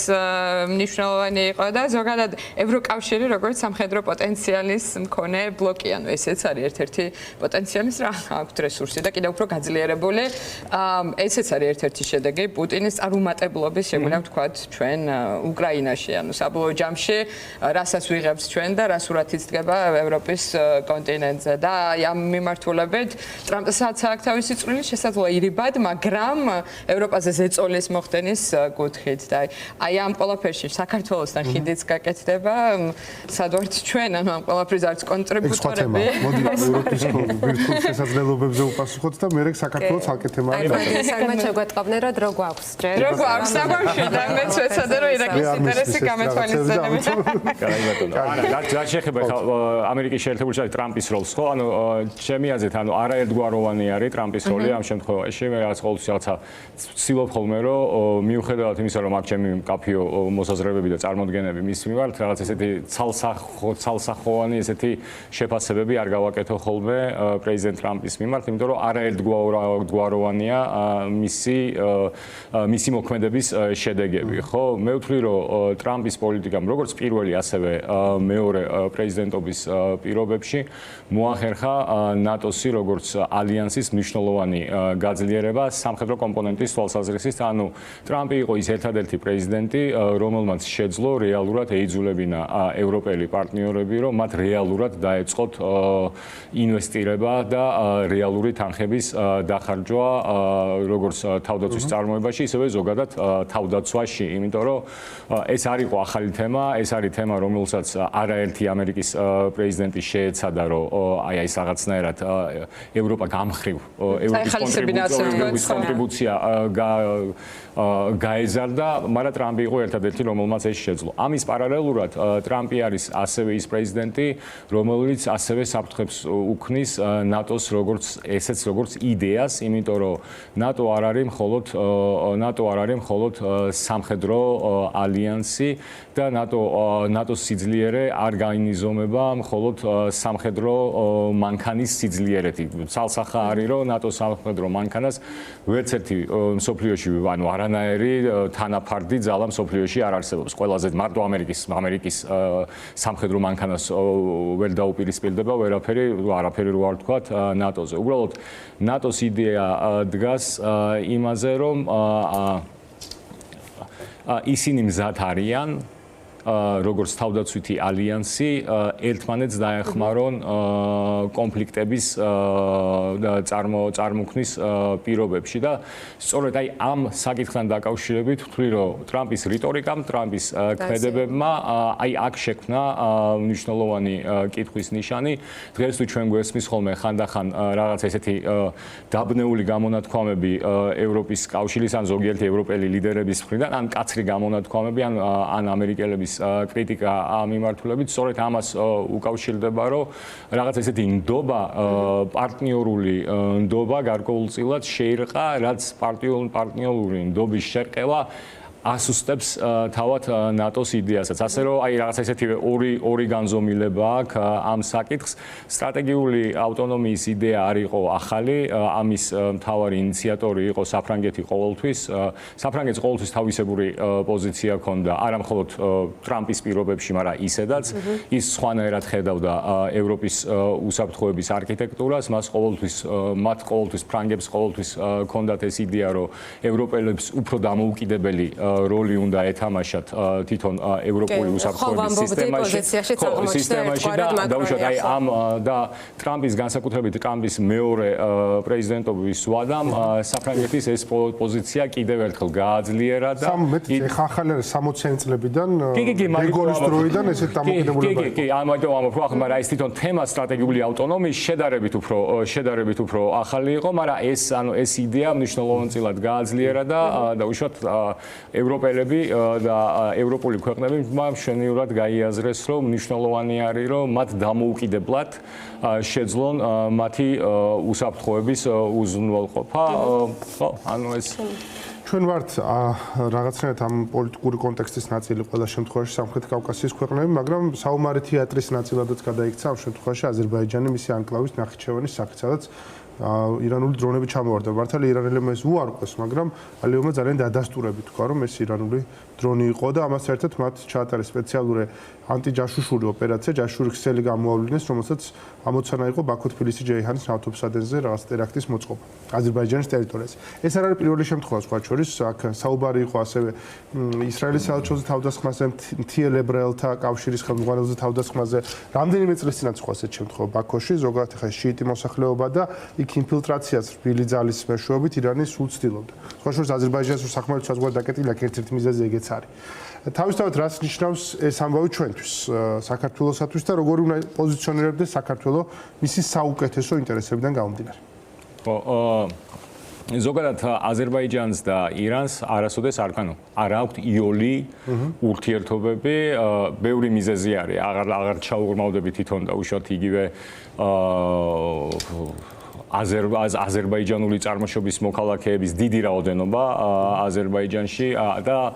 მნიშვნელოვანი იყო და ზოგადად ევროკავშირი როგორც სამხედრო პოტენციალის მქონე ბლოკი, ანუ ესეც არის ერთ-ერთი პოტენციალის რა აქვთ რესურსი და კიდევ უფრო გაძლიერებული. ესეც არის ერთ-ერთი შედეგი პუტინის წარუმატებლობის, შეგვიძლია ვთქვათ, ჩვენ უკრაინაში, ანუ საბოლოო ჯამში რასაც ვიღებთ ჩვენ და რა სურათიც დგება ევროპის კონტინენტზე და ამ მიმართულებით ტრამპსაც აქვს თავისი წვლილი შესაძლოა ირიბად, მაგრამ ევროპაზე ზეწოლის მოხდენის კუთხით და აი ამ ყველაფერში საქართველოსთან ხიდიც გაკეთდება, სადვართ ჩვენ, ანუ ამ ყველაფრის არც კონტრიბუტორები. მოდი ევროპის ბირთვულ შესაძლებლობებზე უპასუხოთ და მე საქართველოს ალკე თემა არის. აი, საგმად შეგვეტყობნე, რომ დრო გვაქვს ჯერ. დრო გვაქვს საბავშვი და მეც ვეცადე, რომ ირაკის ინტერესი გამეთვალისწინებინა. კაი ბატონო. რა შეეხება ამერიკის შეერთებული შტატების ტრამპის როლს, ხო? ანუ ჩემი აზრით, ანუ არაერთგვაროვანი არის ტრამპის როლი ამ შემთხვევაში. მე რაღაც ყოველთვის რაღაცა ვცდილობ ხოლმე, რომ მიუხედავად იმისა, რომ აქ ჩემი მკაფიო მოსაზრებები და წარმოდგენები მის მიმართ, რაღაც ესეთი ცალსახოვანი ესეთი შეფასებები არ გავაკეთო ხოლმე პრეზიდენტ ტრამპის მიმართ, იმიტომ რომ არაერთგვაროვანია მისი მოქმედების შედეგები, ხო? მე ვთვლი, რომ ტრამპის პოლიტიკამ როგორც პირველი, ასევე მეორე პრეზიდენტობის პირობებში მოახერხა ნატოსი როგორც ალიანსის მნიშვნელოვანი გაძლიერება სამხედრო კომპონენტის თვალსაზრისით, ანუ ტრამპი იყო ის ერთადერთი პრეზიდენტი, რომელმაც შეძლო რეალურად ეიძულებინა ევროპელი პარტნიორები, რომ მათ რეალურად დაეწყოთ ინვესტირება და რეალური თანხების დახარჯვა როგორც თავდაცვის წარმოებაში, ისევე ზოგადად თავდაცვაში, იმიტომ რომ ეს არ იყო ახალი თემა, ეს არის თემა, რომელსაც არაერთი ამერიკის პრეზიდენტი შეეცადა, რომ აი ეს რაღაცნაირად ევროპა გამხრივ ევროპის კონტრიბუცია გაეზარდა, მაგრამ ტრამპი იყო ერთადერთი, რომელმაც ეს შეძლო. ამის პარალელურად ტრამპი არის ასევე ის პრეზიდენტი, რომელიც ასევე საფრთხებს უქმნის ნატოს როგორც იდეას, იმიტომ რომ ნატო არ არის მხოლოდ სამხედრო ალიანსი და ნატოს სიძლიერე არ გაინიზომება მხოლოდ სამხედრო მანქანის სიძლიერეთი. ცალსახა არის, რომ ნატოს სამხედრო მანქანას ვერც ერთი მსოფლიოში, ანუ არანაირი თანაფარდი ძალა მსოფლიოში არ არსებობს. ყველაზე მარტო ამერიკის სამხედრო მანქანას ვერ დაუპირისპირდება არაფერი რო არ ვთქვათ ნატოზე. უბრალოდ ნატოს იდეა დგას იმაზე, რომ ისინი მზად არიან როგორც თავდაცვითი ალიანსი ერთმანეთს დაეხმარონ კონფლიქტების წარმოქმნის პირობებში და სწორედ აი ამ საკითხთან დაკავშირებით ვთვლი, რომ ტრამპის რიტორიკამ, ტრამპის ქმედებებმა აი აქ შექმნა მნიშვნელოვანი კითხვის ნიშანი. დღეს თუ ჩვენ გვესმის ხოლმე ხანდახან რაღაც ესეთი დაბნეული გამონათქვამები ევროპის კავშირის ან ზოგიერთი ევროპელი ლიდერების მხრიდან, ან კაცრი გამონათქვამები, ან ამერიკელების კრიტიკა ამ მიმართულებით სწორედ ამას უკავშირდება, რომ რაღაც ესეთი ნდობა, პარტნიორული ნდობა გარკვეულწილად შეირყა, რაც პარტნიორული ნდობის შერყევა ასუსტებს თავად ნატოს იდეასაც. ასე რომ აი რაღაც ესეთი ორი განზომილება აქვს ამ საკითხს. სტრატეგიული ავტონომიის იდეა არ იყო ახალი, ამის მთავარი ინიციატორი იყო საფრანგეთი ყოველთვის. საფრანგეთს ყოველთვის თავისებური პოზიცია ჰქონდა, არა მხოლოდ ტრამპის პირობებში, მაგრამ ისედაც. ის სხვანაირად ხედავდა ევროპის უსაფრთხოების არქიტექტურას, მათ ყოველთვის ფრანგებს ყოველთვის ჰქონდათ ეს იდეა, რომ ევროპელებს უფრო დამოუკიდებელი როლი უნდა ეთამაშათ თვითონ ევროპული უსაფრთხოების სისტემაში და დაუშვათ აი ამ და ტრამპის განსაკუთრებით ტრამპის მეორე პრეზიდენტობის ვადამ საფრანგეთის ეს პოზიცია კიდევ ერთხელ გააძლიერა და ახალი 60-იანი წლებიდან რეგოლის დროიდან ესეთ დამოკიდებულება იყო. კი, ამიტომ მაგრამ ეს თვითონ თემა სტრატეგიული ავტონომიის შედარებით უფრო ახალი იყო, მაგრამ ეს იდეა მნიშვნელოვნად გააძლიერა და დაუშვათ ევროპელები და ევროპული ქვეყნები მშვენივრად გაიაზრეს, რომ მნიშვნელოვანი არის, რომ მათ დამოუკიდებლად შეძლონ მათი უსაფრთხოების უზრუნველყოფა. ხო, ანუ ეს ჩვენ ვართ რაღაცნაირად ამ პოლიტიკური კონტექსტის ნაწილი ყველა შემთხვევაში სამხრეთ კავკასიის ქვეყნები, მაგრამ საომარი თეატრის ნაწილადაც გადაიქცა ამ შემთხვევაში აზერბაიჯანი მისი ანკლავის ნახიჩევანის სახით, სადაც ირანული დრონები ჩამოვარდა. მართალი ირანელებმა ეს უარყვეს, მაგრამ ალიევმა ძალიან დადასტურებით თქვა, რომ ეს ირანული დრონი იყო და ამას ერთად მათ ჩაატარეს სპეციალური ანტიჯაშუშური ოპერაცია, ჯაშური ქსელი გამოავლინეს, რომელსაც ამოცანა იყო ბაქო-თბილისი-ჯეიჰანის ნავთობსადენზე რაღაც ტერაქტის მოწყობა აზერბაიჯანის ტერიტორიაზე. ეს არ არის პირველი შემთხვევა, სხვა შორის, აქ საუბარი იყო ასევე ისრაელის საელჩოზე თავდასხმაზე, მთიელ ებრაელთა კავშირის ხელმძღვანელზე თავდასხმაზე. რამდენიმე წლის წინაც იყო ასეთი შემთხვევა ბაქოში, ზოგადად ახლა შიიტი მოსახლეობა და იქ ინფილტრაციას რბილი ძალის მეშვეობით ირანი სულ ცდილობდა. სხვა შორის აზერბაიჯანის სახმელეთო საზღვარი დაკეტილი აქ ერთ-ერთი მიზეზი ეგეც არის. თავისთავად რას ნიშნავს ეს ამბავი ჩვენთვის, საქართველოსათვის და როგორ უნდა პოზიციონირებდეს საქართველო მისი საუკეთესო ინტერესებიდან გამომდინარე? ხო, ზოგადად აზერბაიჯანს და ირანს არასოდეს არ აქვთ იოლი ურთიერთობები, ბევრი მიზეზი არის, აღარ ჩაუღრმავდები თვითონ და უშუალოდ იგივე აზერბაიჯანული წარმოშობის მოქალაქეების დიდი რაოდენობა აზერბაიჯანში და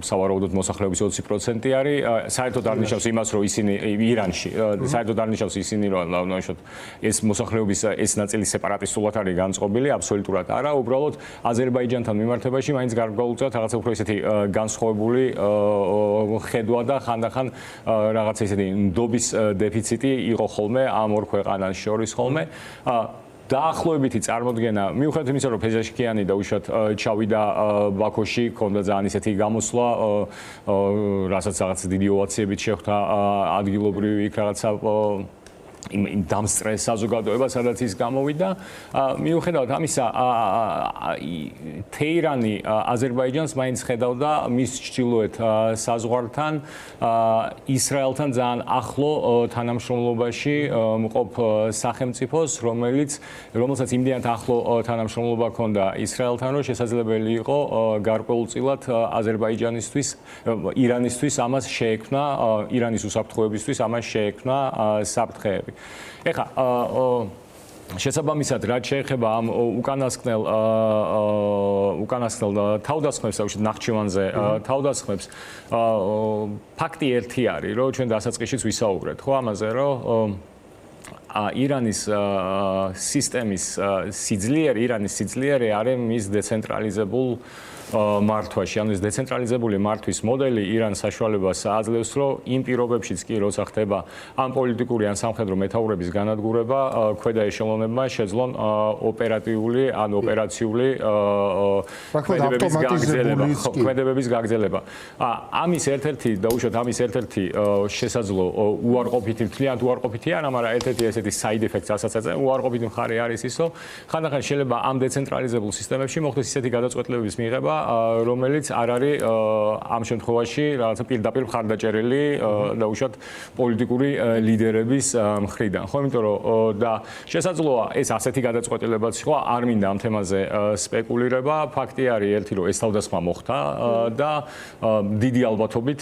სავარაუდოდ მოსახლეობის 20% არის. საერთოდ არ ნიშნავს იმას, რომ ისინი ირანში, საერთოდ არ ნიშნავს ისინი, რომ ეს მოსახლეობის ეს ნაწილი სეპარატისტულად არის განწყობილი, აბსოლუტურად არა, უბრალოდ აზერბაიჯანთან მიმართებაში მაინც გარკვეულწილად რაღაცა უფრო ისეთი განსხვავებული ხედვა და ხანდახან რაღაცა ისეთი ნდობის დეფიციტი იყო ხოლმე ამ ორ ქვეყანას შორის ხოლმე. დაახლოებითი წარმოდგენა მიუხედავად იმისა, რომ ფეζაშკიანი და უშუალოდ ჩავიდა ბაქოში, ქონდა ძალიან ისეთი გამოსვლა, რასაც რაღაც დიდი ოვაციებით შეხვდა ადგილობრივი იქ რაღაცა იმ დამსწრეს საზოგადოება, სადაც ის გამოვიდა. მიუხედავად ამისა, თეირანი აზერბაიჯანს მაინც ხედავდა მის ჩრდილოეთ საზღვართან, ისრაელთან ძალიან ახლო თანამშრომლობაში მყოფ სახელმწიფოს, რომელსაც იმდენად ახლო თანამშრომლობა ჰქონდა ისრაელთან, რომ შესაძლებელი იყო გარკვეულწილად აზერბაიჯანისთვის, ირანისთვის ამას შეექმნა, ირანის უსაფრთხოებისთვის ამას შეექმნა საფრთხეები. ეხლა შესაბამისად, რაც შეეხება ამ უკანასკნელ თავდასხმებს, ნახჩევანზე თავდასხმებს, ფაქტი ერთი არის, რომ ჩვენ დასაწყისშიც ვისაუბრეთ, ხო, ამაზე, რომ ირანის სისტემის სიძლიერე არის მის დეცენტრალიზებულ მართვაში, ანუ ეს დეცენტრალიზებული მართვის მოდელი ირანს საშუალებას აძლევს, რომ იმ პირობებშიც კი როცა ხდება ამ პოლიტიკური ან სამხედრო მეთაურების განადგურება, ქვედა ეშელონებმა შეძლონ ოპერატიული ან ოპერაციული ქმედებების გაგრძელება. ამის ერთ-ერთი და უშუალოდ ამის ერთ-ერთი შესაძლო უარყოფითი, მთლიანად უარყოფითი არა, მაგრამ ერთ-ერთი ესეთი side effects, რასაც ეწევა, უარყოფითი მხარე არის ის, რომ ხანდახან შეიძლება ამ დეცენტრალიზებულ სისტემებში მოხდეს ისეთი გადაწყვეტილებების მიღება, რომელიც არ არის ამ შემთხვევაში რაღაცა პირდაპირ მხარდაჭერილი და უშუალოდ პოლიტიკური ლიდერების მხრიდან. ხო, იმიტომ რომ და შესაძლოა ეს ასეთი გადაწყვეტილებაც იყო, არ მინდა ამ თემაზე სპეკულირება. ფაქტი არის ერთი, რომ ეს თავდასხმა მოხდა და დიდი ალბათობით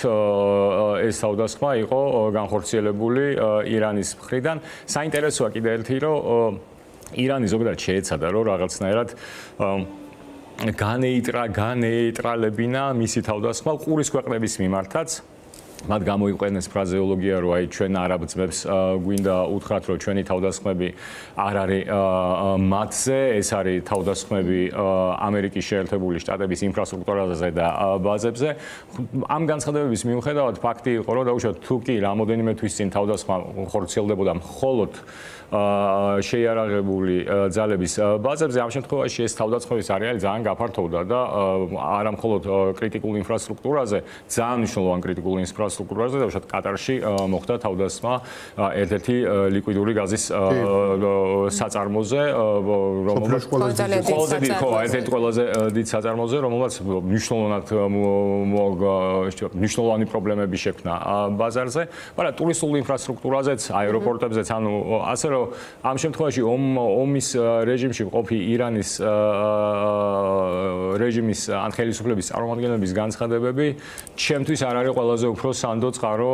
ეს თავდასხმა იყო განხორციელებული ირანის მხრიდან. საინტერესოა კიდე ერთი, რომ ირანი ზოგადად შეეცადა, რომ რაღაცნაირად განეიტრალებინა მისი თავდასხმა ყურის ქვეყნების მიმართაც. მათ გამოიყენეს ფრაზეოლოგია, რომ აი ჩვენ არაბ ძმებს გვინდა უთხრათ, რომ ჩვენი თავდასხმები არ არის მათზე, ეს არის თავდასხმები ამერიკის შეერთებული შტატების ინფრასტრუქტურაზე და ბაზებზე. ამ განცხადებების მიუხედავად ფაქტი იყო, რომ დაუშვათ თუ კი რამოდენიმე თვის წინ თავდასხმა ხორციელდებოდა მხოლოდ შეიარაღებული ძალების ბაზებზე, ამ შემთხვევაში ეს თავდასხმების არეალი ძალიან გაფართოვდა და არა მხოლოდ კრიტიკულ ინფრასტრუქტურაზე, ძალიან მნიშვნელოვან კრიტიკულ ინფრასტრუქტურაზე, დავუშვათ კატარში მოხდა თავდასხმა ერთ-ერთი ლიკვიდური გაზის საწარმოზე, რომელსაც ერთ-ერთი ყველაზე დიდ საწარმოზე, რომელსაც მნიშვნელოვანი პრობლემები შექმნა ბაზარზე, მაგრამ ტურისტულ ინფრასტრუქტურაზეც, აეროპორტებზეც, ანუ ასე რომ ამ შემთხვევაში ომის რეჟიმში ყოფი ირანის რეჟიმის ან ხელისუფლების წარმომადგენლების განცხადებები ჩემთვის არ არის ყველაზე უფრო სანდო წყარო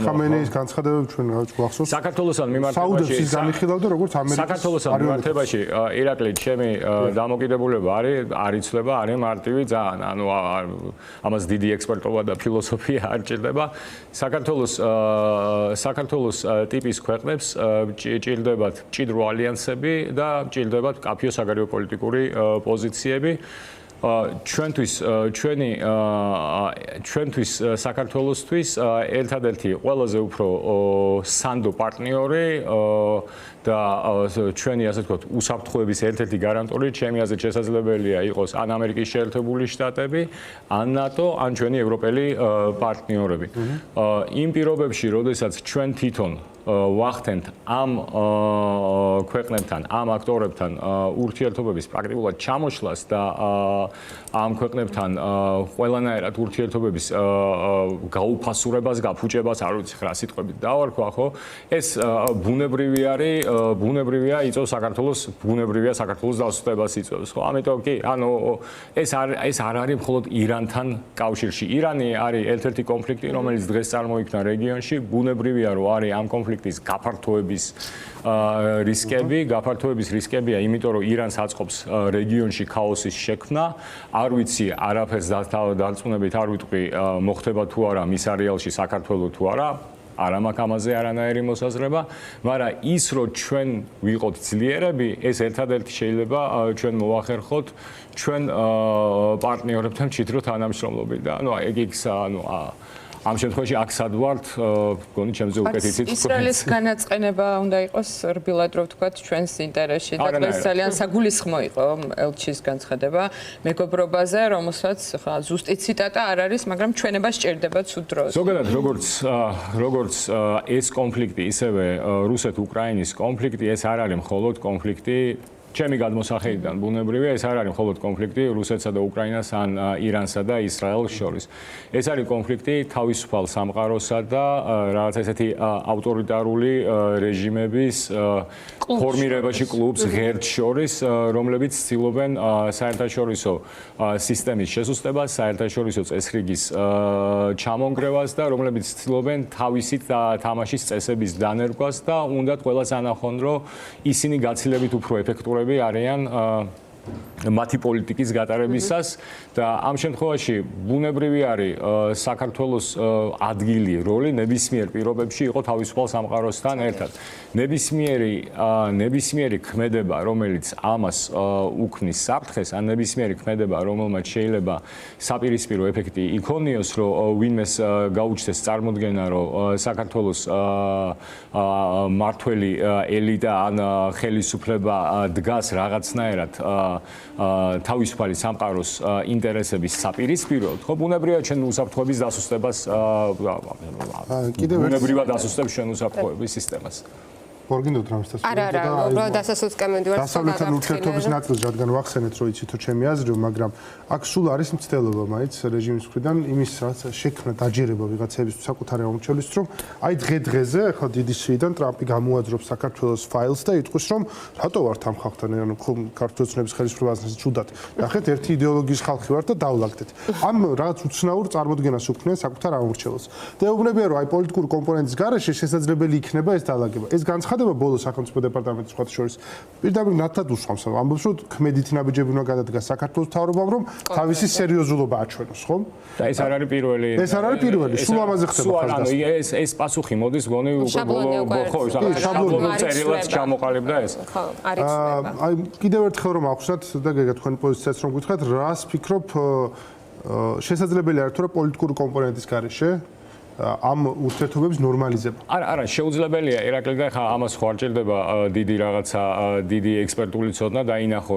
ხამენეის განცხადებები ჩვენ გვახსოვს საქართველოსთან მიმართებაში საუდებს განიხილავდა როგორც ამერიკის საქართველოსთან მიმართებაში ირაკლი ჩემი დამოკიდებულება არ იცლება არის მარტივი ძალიან ანუ ამას დიდი ექსპერტობა და ფილოსოფია არ ჭირდება საქართველოს ტიპის ქვეყნებს ჭირდებათ მჭიდრო ალიანსები და ჭირდებათ კაფეო საგარეო პოლიტიკური პოზიციები ჩვენთვის საქართველოსთვის ერთადერთი ყველაზე უფრო სანდო პარტნიორი და ჩვენი ასე ვთქვათ უსაფრთხოების ერთ-ერთი გარანტორი ჩემი აზრით შესაძლებელია იყოს ან ამერიკის შეერთებული შტატები, ან ნატო, ან ჩვენი ევროპელი პარტნიორები. იმ პირობებში, როდესაც ჩვენ თვითონ ვახდენთ ამ ქვეყნებთან, ამ აქტორებთან ურთიერთობების პრაქტიკულად ჩამოშლას და ამ ქვეყნებთან ყველანაირად ურთიერთობების გაუფასურებას, გაფუჭებას, არ ვიცი რა სიტყვებით დავარქვა, ხო? ეს ბუნებრივი არის, ბუნებრივია იწვევს საქართველოს, ბუნებრივია საქართველოს დასუსტებას იწვევს, ხო? ამიტომ კი, ანუ ეს არ არის მხოლოდ ირანთან კავშირში. ირანი არის ერთ-ერთი კონფლიქტი, რომელიც დღეს წარმოიქმნა რეგიონში, ბუნებრივია, რომ არის ამ კონფლიქტის გაფართოების რისკებია, იმიტომ რომ ირანს აწყობს რეგიონში ქაოსის შექმნა. არ ვიცი, არაფერს დარწმუნებით არ ვიტყვი, მოხდება თუ არა მის არეალში საქართველოს თუ არა. არ მაქვს ამაზე არანაირი მოსაზრება, მაგრამ ის რომ ჩვენ ვიყოთ ძლიერები, ეს ერთადერთი შეიძლება ჩვენ მოვახერხოთ ჩვენ პარტნიორებთან მჭიდრო თანამშრომლობით და ანუ ამ შემთხვევაში აქ სად ვართ, გონი ჩემზე უკეთ იცით. ისრაელის განაწყენება უნდა იყოს რბილად რო ვთქვათ ჩვენს ინტერესში და დღეს ძალიან საგულისხმო იყო ელჩის განცხადება მეგობრობაზე, რომელსაც ხა ზუსტი ციტატა არ არის, მაგრამ ჩვენება სჭირდება ცუდ დროს. ზოგადად როგორც ეს კონფლიქტი, ისევე რუსეთ-უკრაინის კონფლიქტი, ეს არ არის მხოლოდ კონფლიქტი ჩემი გადმოსახედიდან ბუნებრივია, ეს არ არის მხოლოდ კონფლიქტი რუსეთსა და უკრაინას ან ირანსა და ისრაელს შორის. ეს არის კონფლიქტი თავისუფალ სამყაროსა და რაღაც ესეთი ავტორიტარული რეჟიმების ფორმირებაში კლუბს ღერთ შორის, რომლებიც ცდილობენ საერთაშორისო სისტემის შესუსტებას, საერთაშორისო წესრიგის ჩამონგრევას და რომლებიც ცდილობენ თავისი თამაშის წესების დანერგვას და უნდათ ყველას ანახონ, რომ ისინი გაცილებით უფრო ეფექტურები არიან მათი პოლიტიკის გატარებისას და ამ შემთხვევაში ბუნებრივი არის საქართველოს ადგილი, როლი ნებისმიერ პირობებში იყო თავისუფალ სამყაროსთან ერთად. ნებისმიერი ქმედება, რომელიც ამას უქმნის საფრთხეს, ან ნებისმიერი ქმედება, რომელმაც შეიძლება საპირისპირო ეფექტი იქონიოს, რომ ვინმეს გაუჩნდეს წარმოდგენა, რომ საქართველოს მართველი ელიტა ან ხელისუფლება დგას რაღაცნაირად თავისუფალი სამყაროს ინტერესების საპირისპიროდ, ხო, ბუნებრივია ჩვენ უსაფრთხოების დასუსტებას ბუნებრივად დასუსტებს ჩვენ უსაფრთხოების სისტემას. მორგინდოთ რამის დასასრულს. არა, უბრალოდ დასასრულს მივდივარ. დასავლეთთან ურთიერთობის ნაწილს, რადგან ვახსენეთ, რომ იცით, ჩემი აზრით, მაგრამ აქ სულ არის მცდელობა, მაინც რეჟიმის მხრიდან იმის რაც შექმნა დაჯერება ვიღაცების საკუთარი ამორჩევლის, რომ აი დღე-დღეზე, ხო, დიდი სიიდან ტრამპი გამოაძრობს საქართველოს ფაილს და იტყვის, რომ რატო ვართ ამ ხალხთან, ანუ ქართული ოცნების ხელისუფლებასთან ცუდად. ნახეთ, ერთი იდეოლოგიის ხალხი ვართ და დავლაგდეთ. ამ რაღაც უცნაურ წარმოდგენას უქმნიან საკუთარ ამორჩევლს. და ეუბნებიან, რომ აი პოლიტიკური კომპონენტის გარეშე შესაძლებელი იქნება ეს დალაგება. ეს განცხადება ბოლოს სახელმწიფო დეპარტამენტის სხვათა შორის პირდაპირ ნათად უსვამს. ამბობს, რომ ქმედითი ნაბიჯები უნდა გადადგას საქართველოს მთავრობამ, რომ თავისი სერიოზულობა აჩვენოს, ხო? და ეს არ არის პირველი. ეს არ არის პირველი, სულ ამაზე ხდება ხაზგასმა. ეს პასუხი მოდის, გონი უკვე ხო, შაბლონურ წერილებს ჩამოყალიბდა ეს. ხო, არ იცვლება. აი, კიდევ ერთხელ რომ აღვხსნათ და გეგა თქვენი პოზიციაც რომ გითხრათ, რას ფიქრობ შესაძლებელი არის თუ რა პოლიტიკური კომპონენტის გარეშე ამ ურთიერთობების ნორმალიზება. არა, შეუძლებელია ირაკლი და ხა ამას ხო არ ჭირდება დიდი რაღაცა, დიდი ექსპერტული ცოდნა დაინახო,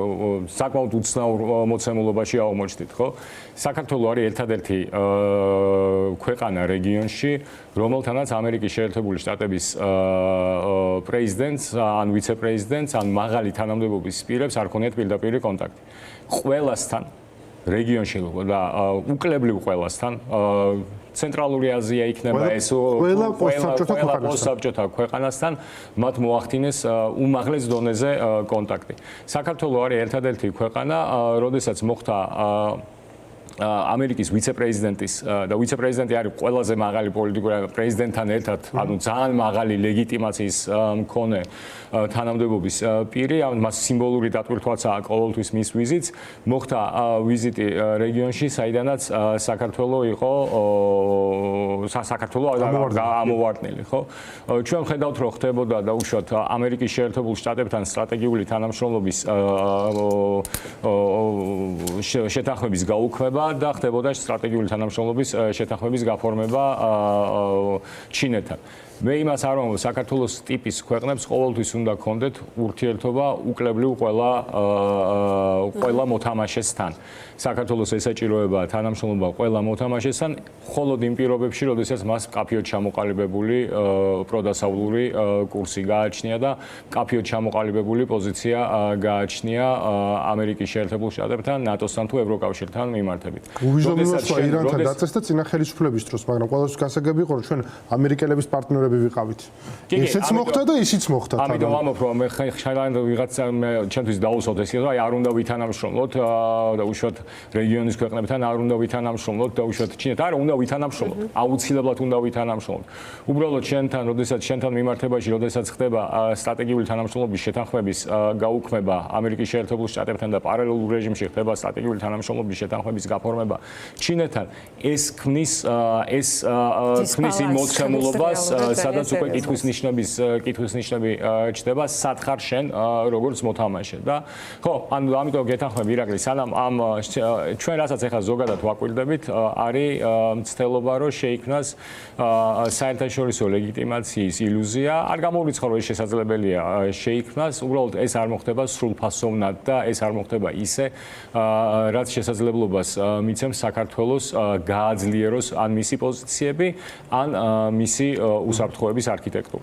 საკმაოდ უცნაურ მოცემულობაში აღმოჩნდით, ხო? საქართველო არის ერთადერთი ქვეყანა რეგიონში, რომელთანაც ამერიკის შეერთებული შტატების პრეზიდენტს ან ვიცე-პრეზიდენტს ან მაღალი თანამდებობის პირებს არ ქონიათ პირდაპირი კონტაქტი. ყველასთან რეგიონში და უკლებლივ ყველასთან ცენტრალური აზია იქნება ეს ყველა პოსტსაბჭოთა ქვეყანასთან მათ მოახდინეს უმაღლეს დონეზე კონტაქტი. საქართველოს არის ერთადერთი ქვეყანა, როდესაც მოხდა ამერიკის ვიცე-პრეზიდენტის და ვიცე-პრეზიდენტი არის ყველაზე მაღალი პოლიტიკური პრეზიდენტთან ერთად, ანუ ძალიან მაღალი ლეგიტიმაციის მქონე თანამდებობის პირი, მას სიმბოლური დატვირთვაცაა ყოველთვის მის ვიზიტს. მოხდა ვიზიტი რეგიონში, საიდანაც საქართველოს იყო ამოვარდნილი, ხო? ჩვენ ხედავთ, რომ ხდებოდა დაუშვათ ამერიკის შეერთებულ შტატებთან სტრატეგიული თანამშრომლობის შეთანხმების გაუქმება და ხდებოდა სტრატეგიული თანამშრომლობის შეთანხმების გაფორმება ჩინეთთან. მე იმას არ ვამბობ, საქართველოს ტიპის ქვეყნებს ყოველთვის უნდა გქონდეთ ურთიერთობა უკლებლივ ყველა მოთამაშესთან. საქართველოს ესაჭიროება თანამშრომლობა ყველა მოთამაშესთან, მხოლოდ იმ პირობებში, როდესაც მას კაფეოდ ჩამოყალიბებული პროდასავლური კურსი გააჩნია და კაფეოდ ჩამოყალიბებული პოზიცია გააჩნია ამერიკის შეერთებულ შტატებთან, ნატოსთან თუ ევროკავშირთან მიმართებით. უბიჟდომილოსა ირანთან დაწესდა წინა ხელისუფლების დროს, მაგრამ ყველასთვის გასაგები იყო, რომ ჩვენ ამერიკელების პარტნიორები ვიყავით. ისიც მოხდა და ისიც მოხდა. ამიტომ ვამბობ, რომ მე ხალხთან ვიღაცა ჩემთვის დაუსვათ ეს რომ აი არ უნდა ვითანამშრომლოთ და უშუალოდ რეგიონის ქვეყნებთან არ უნდა ვითანამშრომლოთ და უშუალოდ ჩინეთთან არ უნდა ვითანამშრომლოთ. აუცილებლად უნდა ვითანამშრომლოთ. უბრალოდ შენთან მიმართებაში, როდესაც ხდება სტრატეგიული თანამშრომლობის შეთანხმების გაუქმება ამერიკის შეერთებულ შტატებთან და პარალელურ რეჟიმში ხდება სტრატეგიული თანამშრომლობის შეთანხმების გაფორმება ჩინეთთან, ეს ქმნის იმ მოცემულობას, სადაც უკვე კითხვის ნიშნები ჩდება, სათხარ შენ როგორც მოთამაშე და ხო, ანუ ამიტომ გეთანხმები ირაკლი, სანამ ამ ჩვენ რასაც ახლა ზოგადად ვაკვირდებით, არის მცდელობა, რომ შეიქმნას საერთაშორისო ლეგიტიმაციის ილუზია. არ გამოვრიცხავ, რომ ეს შესაძლებელია შეიქმნას, უბრალოდ ეს არ მოხდება სრულფასოვნად და ეს არ მოხდება ისე, რაც შესაძლებლობას მიცემს საქართველოს გააძლიეროს ან მისი პოზიციები, ან მისი უსაფრთხოების არქიტექტურა.